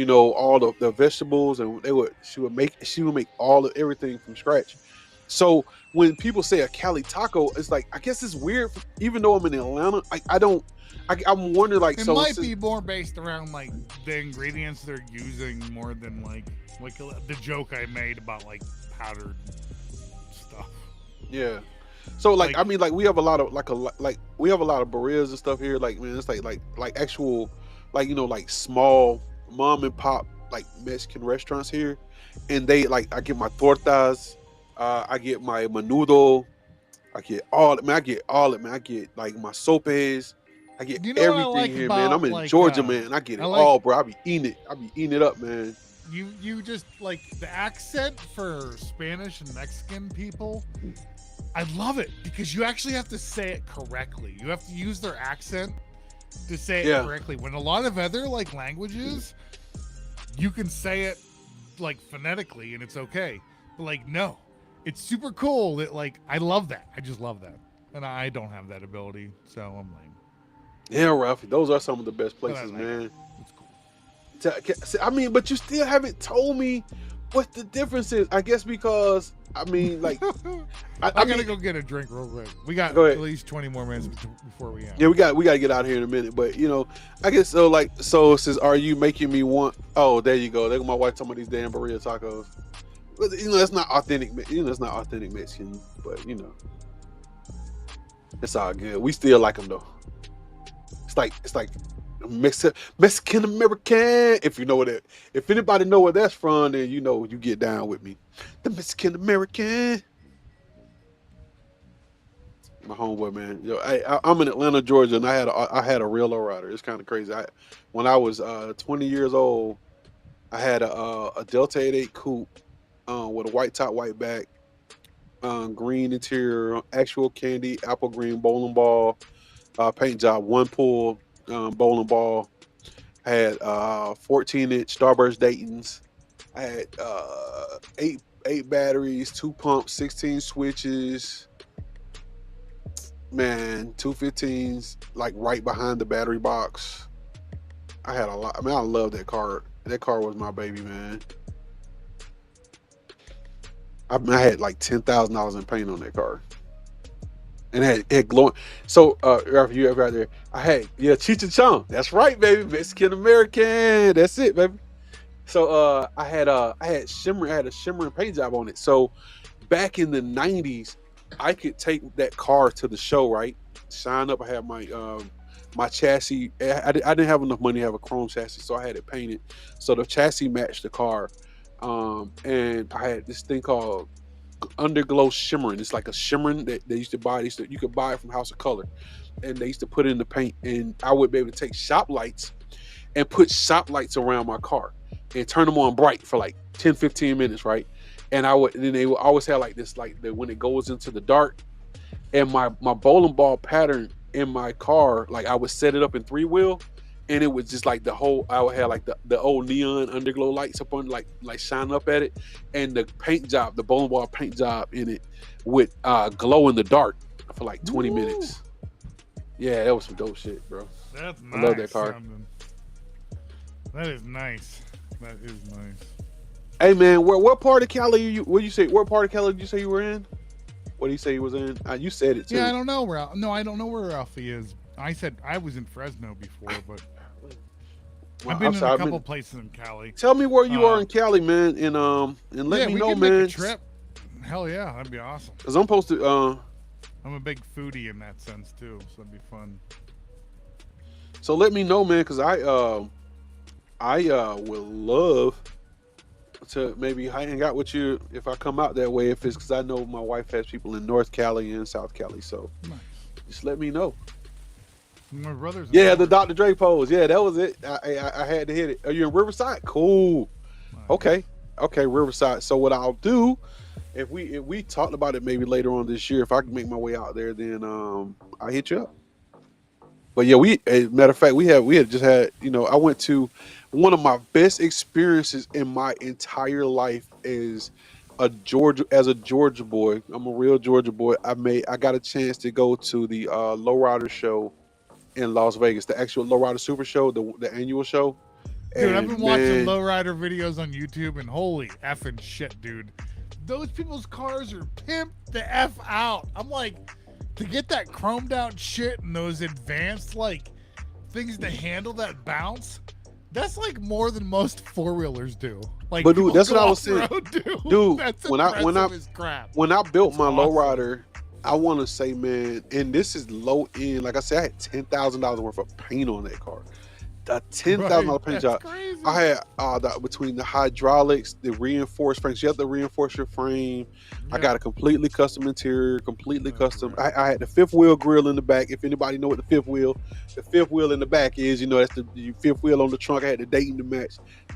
all the vegetables, and she would make all of everything from scratch. So when people say a Cali taco, it's like I guess it's weird. Even though I'm in Atlanta, I'm wondering like it so might be more based around like the ingredients they're using more than like the joke I made about like powdered stuff. Yeah. So like I mean like we have a lot of we have a lot of barriers and stuff here. Like man, it's like actual like small mom and pop like Mexican restaurants here, and they like I get my tortas, I get my menudo, I get all it, man. I get all it, man. I get like my sopes. I get everything here, man. I'm in Georgia, man. I get it all, bro. I be eating it up, man. You just like the accent for Spanish and Mexican people. I love it because you actually have to say it correctly. You have to use their accent to say it correctly. When a lot of other like languages, you can say it like phonetically and it's okay. But like no, it's super cool that like I love that. I just love that, and I don't have that ability, so I'm lame. Yeah, Ralphie, those are some of the best places, man. It's cool. I mean, but you still haven't told me what the difference is. I guess because I mean, like, I'm gonna go get a drink real quick. We got at least 20 more minutes before we end. Yeah, we got to get out of here in a minute. But I guess so. Like, so it says, are you making me want? Oh, there you go. There go my wife talking about these damn burrito tacos. But that's not authentic. It's not authentic Mexican. But it's all good. We still like them though. It's like Mexican American. If you know what it, if anybody know where that's from, then you get down with me. The Mexican American. My homeboy, man. I'm in Atlanta, Georgia, and I had a real low rider. It's kind of crazy. When I was 20 years old, I had a Delta 88 coupe with a white top, white back, green interior, actual candy, apple green bowling ball. paint job, one pull, bowling ball. I had 14-inch Starburst Dayton's. I had eight batteries, two pumps, 16 switches. Man, two 15s, like right behind the battery box. I had a lot. I mean, I love that car. That car was my baby, man. I had like $10,000 in paint on that car, and it had glowing. So, Ralph, you ever out there? I had Cheech and Chong. That's right, baby, Mexican American. That's it, baby. So, I had a shimmering paint job on it. So, back in the '90s, I could take that car to the show, right? Shine up. I had my chassis. I didn't have enough money to have a chrome chassis, so I had it painted. So the chassis matched the car. And I had this thing called Underglow Shimmering. It's like a shimmering that they used to buy. You could buy it from House of Color, and they used to put it in the paint. And I would be able to take shop lights and put shop lights around my car and turn them on bright for like 10, 15 minutes, right? And then they would always have like this, like when it goes into the dark, and my bowling ball pattern in my car, like I would set it up in 3-wheel, and it was just like I would have like the old neon underglow lights up on, like shine up at it, and the paint job, the bowling ball paint job in it would glow in the dark for like 20 minutes. Yeah, that was some dope shit, bro. That's nice. I love that car. That is nice. That is nice. Hey man, what part of Cali what part of Cali did you say you were in? What did you say he was in? You said it too. Yeah, I don't know where. No, I don't know where Ralphie is. I said I was in Fresno before, but I've been in a couple places in Cali. Tell me where you are in Cali, man, and let me know, can man. Make a trip. Hell yeah, that'd be awesome. Cause I'm supposed to. I'm a big foodie in that sense too, so that'd be fun. So let me know, man, cause I would love to maybe hang out with you if I come out that way. If it's because I know my wife has people in North Cali and South Cali, so nice. Just let me know. My brother's the Dr. Dre pose. Yeah, that was it. I had to hit it. Are you in Riverside? Cool. Nice. Okay, Riverside. So what I'll do, if we talked about it maybe later on this year, if I can make my way out there, then I'll hit you up. But yeah, as a matter of fact, we had just had, I went to one of my best experiences in my entire life as a Georgia boy. I'm a real Georgia boy. I got a chance to go to the Lowrider show in Las Vegas, the actual Lowrider Super Show, the annual show. Dude, I've been watching Lowrider videos on YouTube, and holy effing shit, dude. Those people's cars are pimped the F out. I'm like, to get that chromed out shit and those advanced like things to handle that bounce, that's like more than most 4-wheelers do. Like, but dude, that's what I was saying. Dude, that's when I built my lowrider, I want to say, man, and this is low end. Like I said, I had $10,000 worth of paint on that car. A $10,000 paint job. Crazy. I had between the hydraulics, the reinforced frames. You have to reinforce your frame. Yeah. I got a completely custom interior, completely custom. Right. I had the 5th wheel grill in the back. If anybody know what the fifth wheel in the back is, that's the 5th wheel on the trunk. I had the Dayton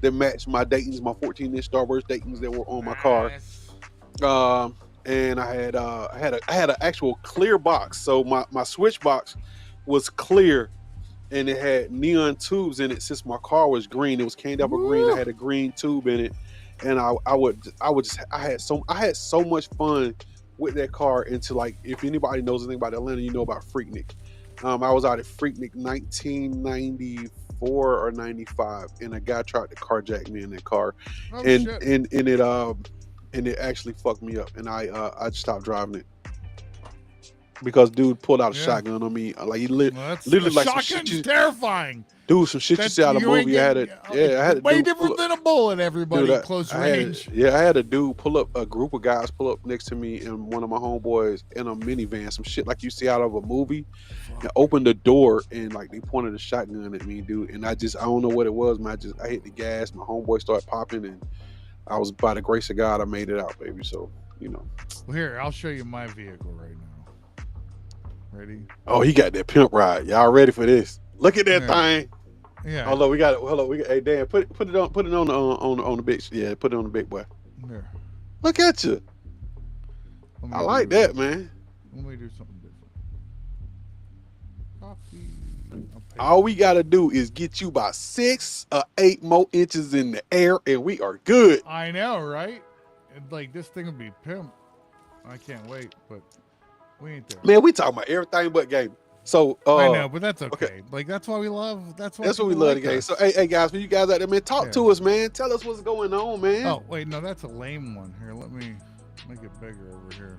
to match my Daytons, my 14-inch Starburst Daytons that were on my car. And I had an actual clear box. So my switch box was clear. And it had neon tubes in it. Since my car was green, it was canned apple green. I had a green tube in it, and I had so much fun with that car. Until, like, if anybody knows anything about Atlanta, you know about Freaknik. I was out at Freaknik 1994 or 95, and a guy tried to carjack me in that car, and it actually fucked me up, and I stopped driving it. Because dude pulled out a shotgun on me, like he literally like some shit. Terrifying, dude. Some shit you see out of the movie. I had way different than a bullet. Everybody, dude, close range. I had a dude a group of guys pull up next to me and one of my homeboys in a minivan. Some shit like you see out of a movie. And opened the door and like they pointed a shotgun at me, dude. And I don't know what it was, man. I hit the gas. My homeboy started popping, and I was, by the grace of God, I made it out, baby. So Well, here, I'll show you my vehicle right now. Ready? Oh, he got that pimp ride. Y'all ready for this? Look at that thing. Yeah. Hold on, we got it. Hold on, hey Dan, put it on the big. Yeah, put it on the big boy. There. Look at you. I like that, man. Let me do something different. coffee. All we gotta do is get you about 6 or 8 more inches in the air, and we are good. I know, right? Like this thing would be pimp. I can't wait, but we ain't there. Man, we talking about everything but game. So I know, but that's okay. Like that's why we love. That's why what we love like the game. us. So hey guys, when you guys out there, man, talk to us, man. Tell us what's going on, man. Oh wait, no, that's a lame one. Here, let me make it bigger over here.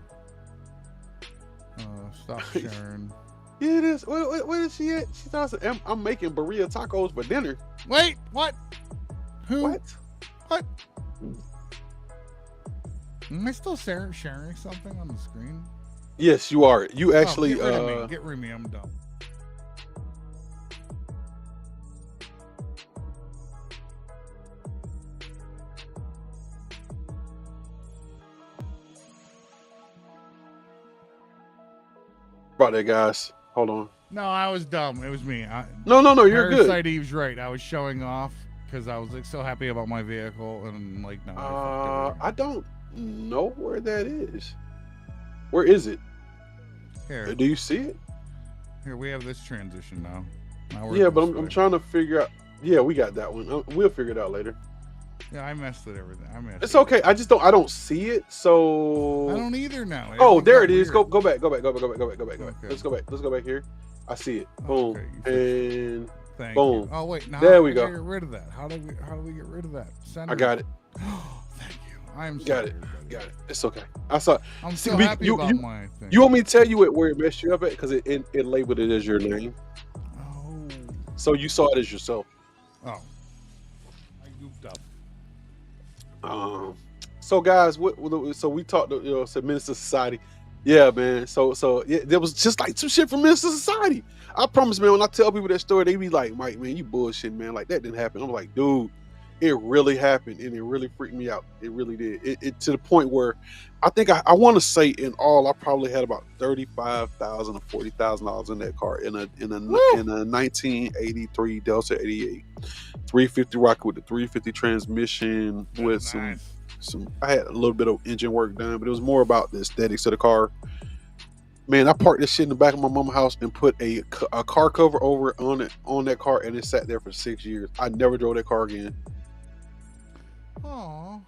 Stop sharing. Yeah, it is. Where is she at? She thought I'm making burrito tacos for dinner. Wait, what? Who? What? Am I still sharing something on the screen? Yes, you are. You actually get rid of me. I'm done. About that, guys. Hold on. No, I was dumb. It was me. No, you're good. Parasite Eve's right. I was showing off because I was like so happy about my vehicle, and like no. I don't know where that is. Where is it? Here. Do you see it? Here we have this transition now. Yeah, but I'm trying to figure out. Yeah, we got that one. We'll figure it out later. Yeah, I messed with everything. It's okay. I don't see it. So I don't either now. Oh, there it is. Go back. Okay. Let's go back here. I see it. Boom. And Thank boom. You. Oh wait, now there we go. Get rid of that. How do we get rid of that? I got it. Thank you. I'm got sorry, it. everybody. Got it. It's okay. I saw. I'm so happy about my thing. You want me to tell you where it messed you up at? Because it labeled it as your name. Oh. So you saw it as yourself. Oh. I goofed up. So guys, so we talked to said Minister Society. Yeah, man. So yeah, there was just like some shit from Minister Society. I promise, man, when I tell people that story, they be like, Mike, man, you bullshit, man. Like that didn't happen. I'm like, dude, it really happened, and it really freaked me out. It really did. It to the point where I think I want to say in all I probably had about $35,000 or $40,000 in that car in a 1983 Delta 88 350 rocket with the 350 transmission with some. I had a little bit of engine work done, but it was more about the aesthetics of the car. Man, I parked this shit in the back of my mama's house and put a car cover over on that car, and it sat there for 6 years. I never drove that car again. Aww.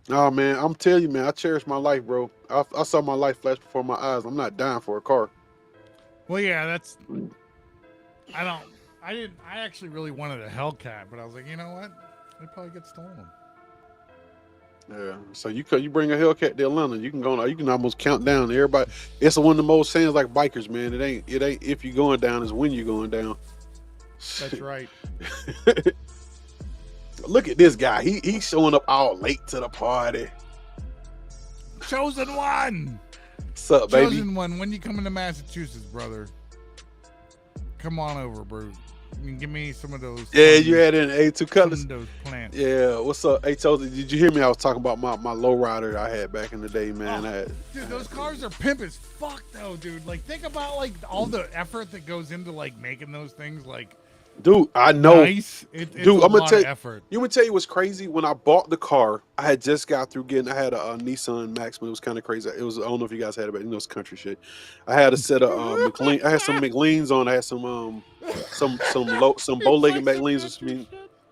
Oh man, I'm telling you, man, I cherish my life, bro. I saw my life flash before my eyes. I'm not dying for a car. Well, yeah, that's. I actually really wanted a Hellcat, but I was like, you know what? It probably gets stolen. Yeah, so you bring a Hellcat to Atlanta, you can almost count down everybody. It's one of the most sayings like bikers, man. It ain't if you're going down, it's when you're going down. That's right. Look at this guy. He's showing up all late to the party. Chosen one. What's up, baby? Chosen one. When you coming to Massachusetts, brother? Come on over, bro. You can give me some of those. Yeah, you had in A2 colors. Those plants. Yeah, what's up? Hey, Chosen, did you hear me? I was talking about my lowrider I had back in the day, man. Dude, those cars are pimp as fuck, though, dude. Like, think about like all the effort that goes into like making those things like. Dude, I know. Nice. It's dude, I'm gonna tell you. Effort. You would tell you what's crazy. When I bought the car, I had just got through getting. I had a Nissan Maxima. It was kind of crazy. It was. I don't know if you guys had it, but it's country shit. I had a set of McLean. I had some McLeans on. I had some bow-legged McLeans, which mean.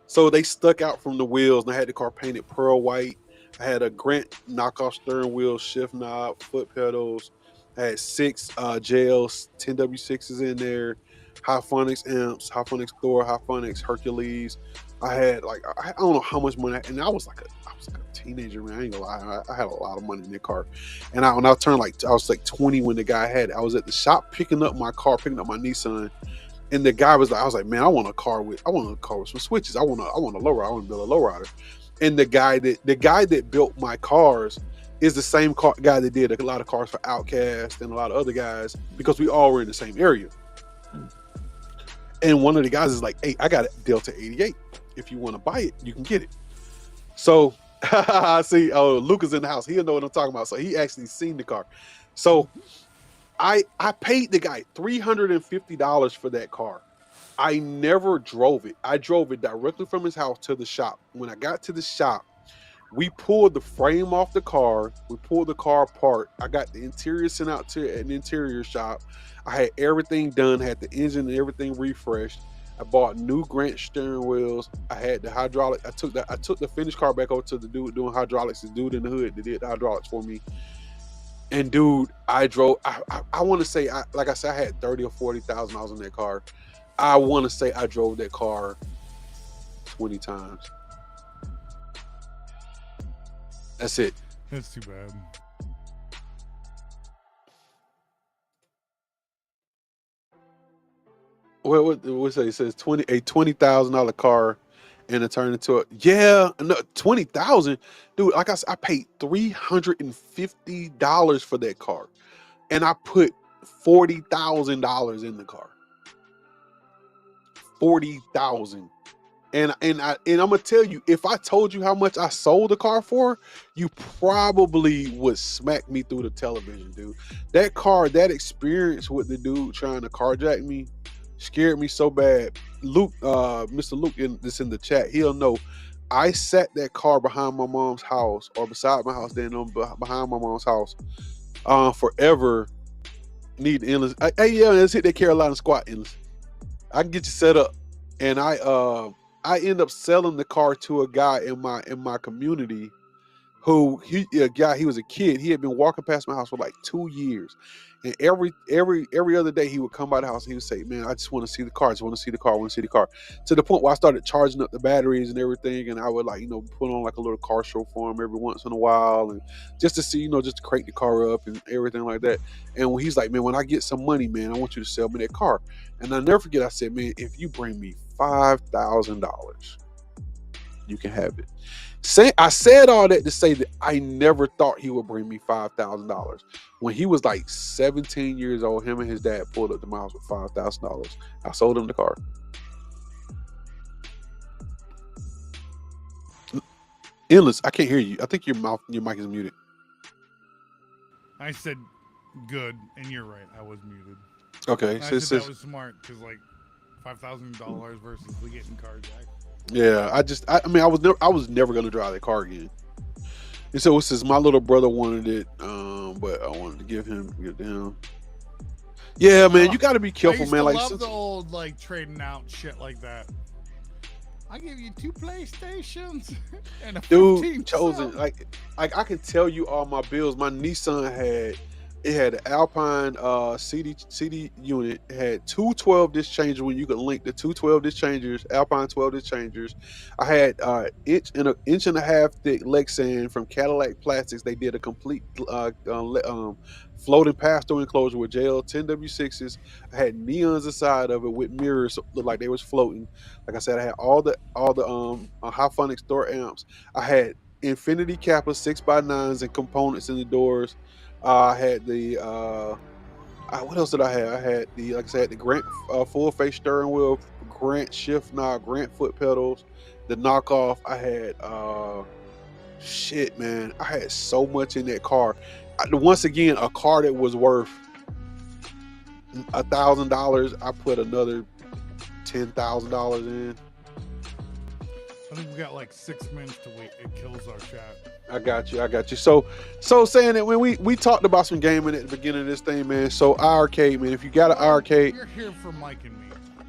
So they stuck out from the wheels, and I had the car painted pearl white. I had a Grant knockoff steering wheel, shift knob, foot pedals. I had 6 JLs, 10 W6s in there. Hyphonics amps, Hyphonics Thor, Hyphonics Hercules. I had like I don't know how much money, and I was like a teenager, man. I ain't gonna lie, I had a lot of money in that car. And when I turned I was like 20 when the guy had it. I was at the shop picking up my Nissan, and the guy was like, man, I want a car with some switches. I want a lowrider. I want to build a lowrider. And the guy that built my cars is the same guy that did a lot of cars for Outkast and a lot of other guys, because we all were in the same area. And one of the guys is like, hey, I got a Delta 88. If you want to buy it, you can get it. So I see, Luke is in the house. He'll know what I'm talking about. So he actually seen the car. So I paid the guy $350 for that car. I never drove it. I drove it directly from his house to the shop. When I got to the shop, We pulled the frame off the car. We pulled the car apart. I got the interior sent out to an interior shop. I had everything done, had the engine and everything refreshed. I bought new Grant steering wheels. I had the hydraulic. I took the finished car back over to the dude doing hydraulics, the dude in the hood that did the hydraulics for me. And dude, I drove. I want to say, like I said, I had 30 or 40,000 miles in that car. I want to say I drove that car 20 times. That's it. That's too bad. What's that? It says $20,000 car, and it turned into a 20,000, dude. Like I said, I paid $350 for that car, and I put $40,000 in the car. 40,000. And I'm gonna tell you, if I told you how much I sold the car for, you probably would smack me through the television, dude. That car, that experience with the dude trying to carjack me, scared me so bad. Luke, Mr. Luke, that's in the chat, he'll know. I sat that car behind my mom's house, or beside my house, then behind my mom's house, forever. Need endless. Hey, yeah, let's hit that Carolina squat endless. I can get you set up, and I end up selling the car to a guy in my community who he was a kid. He had been walking past my house for like 2 years. And every other day he would come by the house and he would say, man, I just want to see the car. I just want to see the car. I want to see the car. To the point where I started charging up the batteries and everything. And I would put on like a little car show for him every once in a while. And just to see, just to crank the car up and everything like that. And when he's like, man, when I get some money, man, I want you to sell me that car. And I'll never forget, I said, man, if you bring me $5,000, you can have it. I said all that to say that I never thought he would bring me $5,000. When he was like 17 years old, him and his dad pulled up to my house with $5,000. I sold him the car. Endless, I can't hear you. I think your mic is muted. I said good, and you're right. I was muted. Okay, I said that was smart because like $5,000 versus getting carjacked. Yeah, I was never gonna drive that car again. And so it says my little brother wanted it, but I wanted to give him. Yeah, man, you got to be careful, man. I love the old trading out shit like that. I give you 2 PlayStations and a 15 dude chosen. Like I can tell you all my bills. My Nissan had an Alpine CD unit. It had 2 12-disc changers when you could link the 2 12-disc changers, Alpine 12-disc changers. I had inch and a half thick Lexan from Cadillac Plastics. They did a complete floating pass-through enclosure with JL 10W6s. I had neons inside of it with mirrors, so looked like they was floating. Like I said, I had all the Hiphonics door amps. I had Infinity Kappa 6x9s and components in the doors. I had the what else did I have? I had the Grant full face steering wheel, Grant shift knob, Grant foot pedals, the knockoff. I had shit, man. I had so much in that car. Once again, a car that was worth $1,000. I put another $10,000 in. I think we got like 6 minutes to wait. It kills our chat. I got you. So saying that when we talked about some gaming at the beginning of this thing, man. So iARCADE, man. If you got an iARCADE, you're here for Mike and me.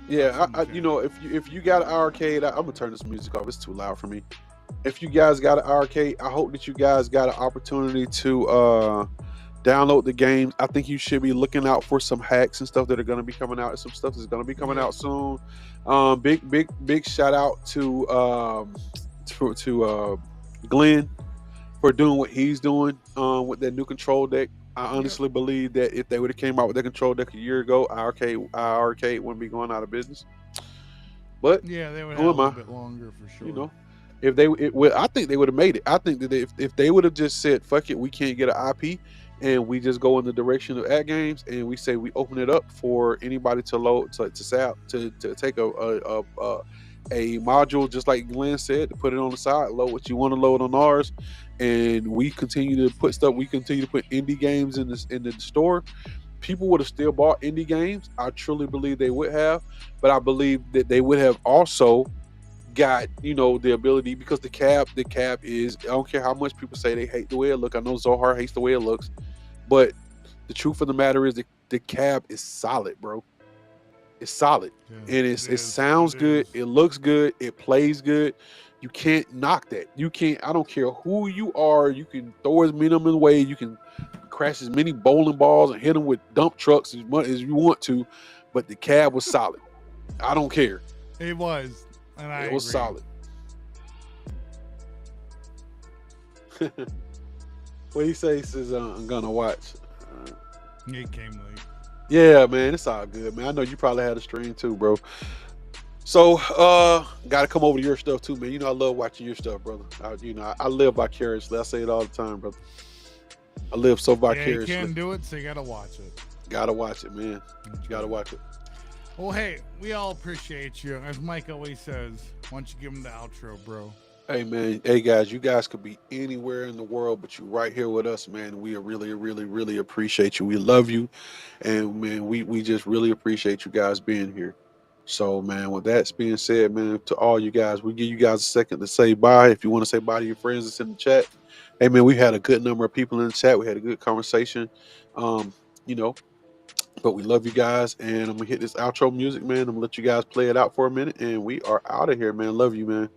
Yeah, if you got an iARCADE, I'm gonna turn this music off. It's too loud for me. If you guys got an iARCADE, I hope that you guys got an opportunity to download the games. I think you should be looking out for some hacks and stuff that are gonna be coming out. Some stuff that's gonna be coming out soon. Big shout out to Glenn for doing what he's doing with that new control deck. I honestly believe that if they would have came out with that control deck a year ago, iARCADE wouldn't be going out of business. But yeah, they would have a little bit longer for sure. I think they would have made it. I think that if they would have just said, "Fuck it, we can't get an IP," and we just go in the direction of AtGames, and we say we open it up for anybody to load, to take a module, just like Glenn said, to put it on the side, load what you want to load on ours, and we continue to put stuff. We continue to put indie games in the store. People would have still bought indie games. I truly believe they would have, but I believe that they would have also got, you know, the ability, because the cab is, I don't care how much people say they hate the way it look. I know Zohar hates the way it looks, but the truth of the matter is the cab is solid, bro. It's solid. Yeah, And it sounds good, it looks good, it plays good. You can't knock that. You can't, I don't care who you are, you can throw as many of them away, you can crash as many bowling balls and hit them with dump trucks as much as you want to, but the cab was solid. I don't care. It was, and I It was agree. solid. What he say? He says, I'm gonna watch. It came late. Yeah, man, it's all good, man. I know you probably had a stream too, bro. So, gotta come over to your stuff too, man. You know I love watching your stuff, brother. I live vicariously. I say it all the time, brother. I live so Yeah, you vicariously. can't do it, so you gotta watch it. Gotta watch it, man. You gotta watch it. Well, hey, we all appreciate you. As Mike always says, why don't you give him the outro, bro? Hey, man. Hey, guys, you guys could be anywhere in the world, but you right here with us, man. We really, really, really appreciate you. We love you. And, man, we just really appreciate you guys being here. So, man, with that being said, man, to all you guys, we give you guys a second to say bye. If you want to say bye to your friends that's in the chat. Hey, man, we had a good number of people in the chat. We had a good conversation. You know, but we love you guys. And I'm going to hit this outro music, man. I'm going to let you guys play it out for a minute. And we are out of here, man. Love you, man.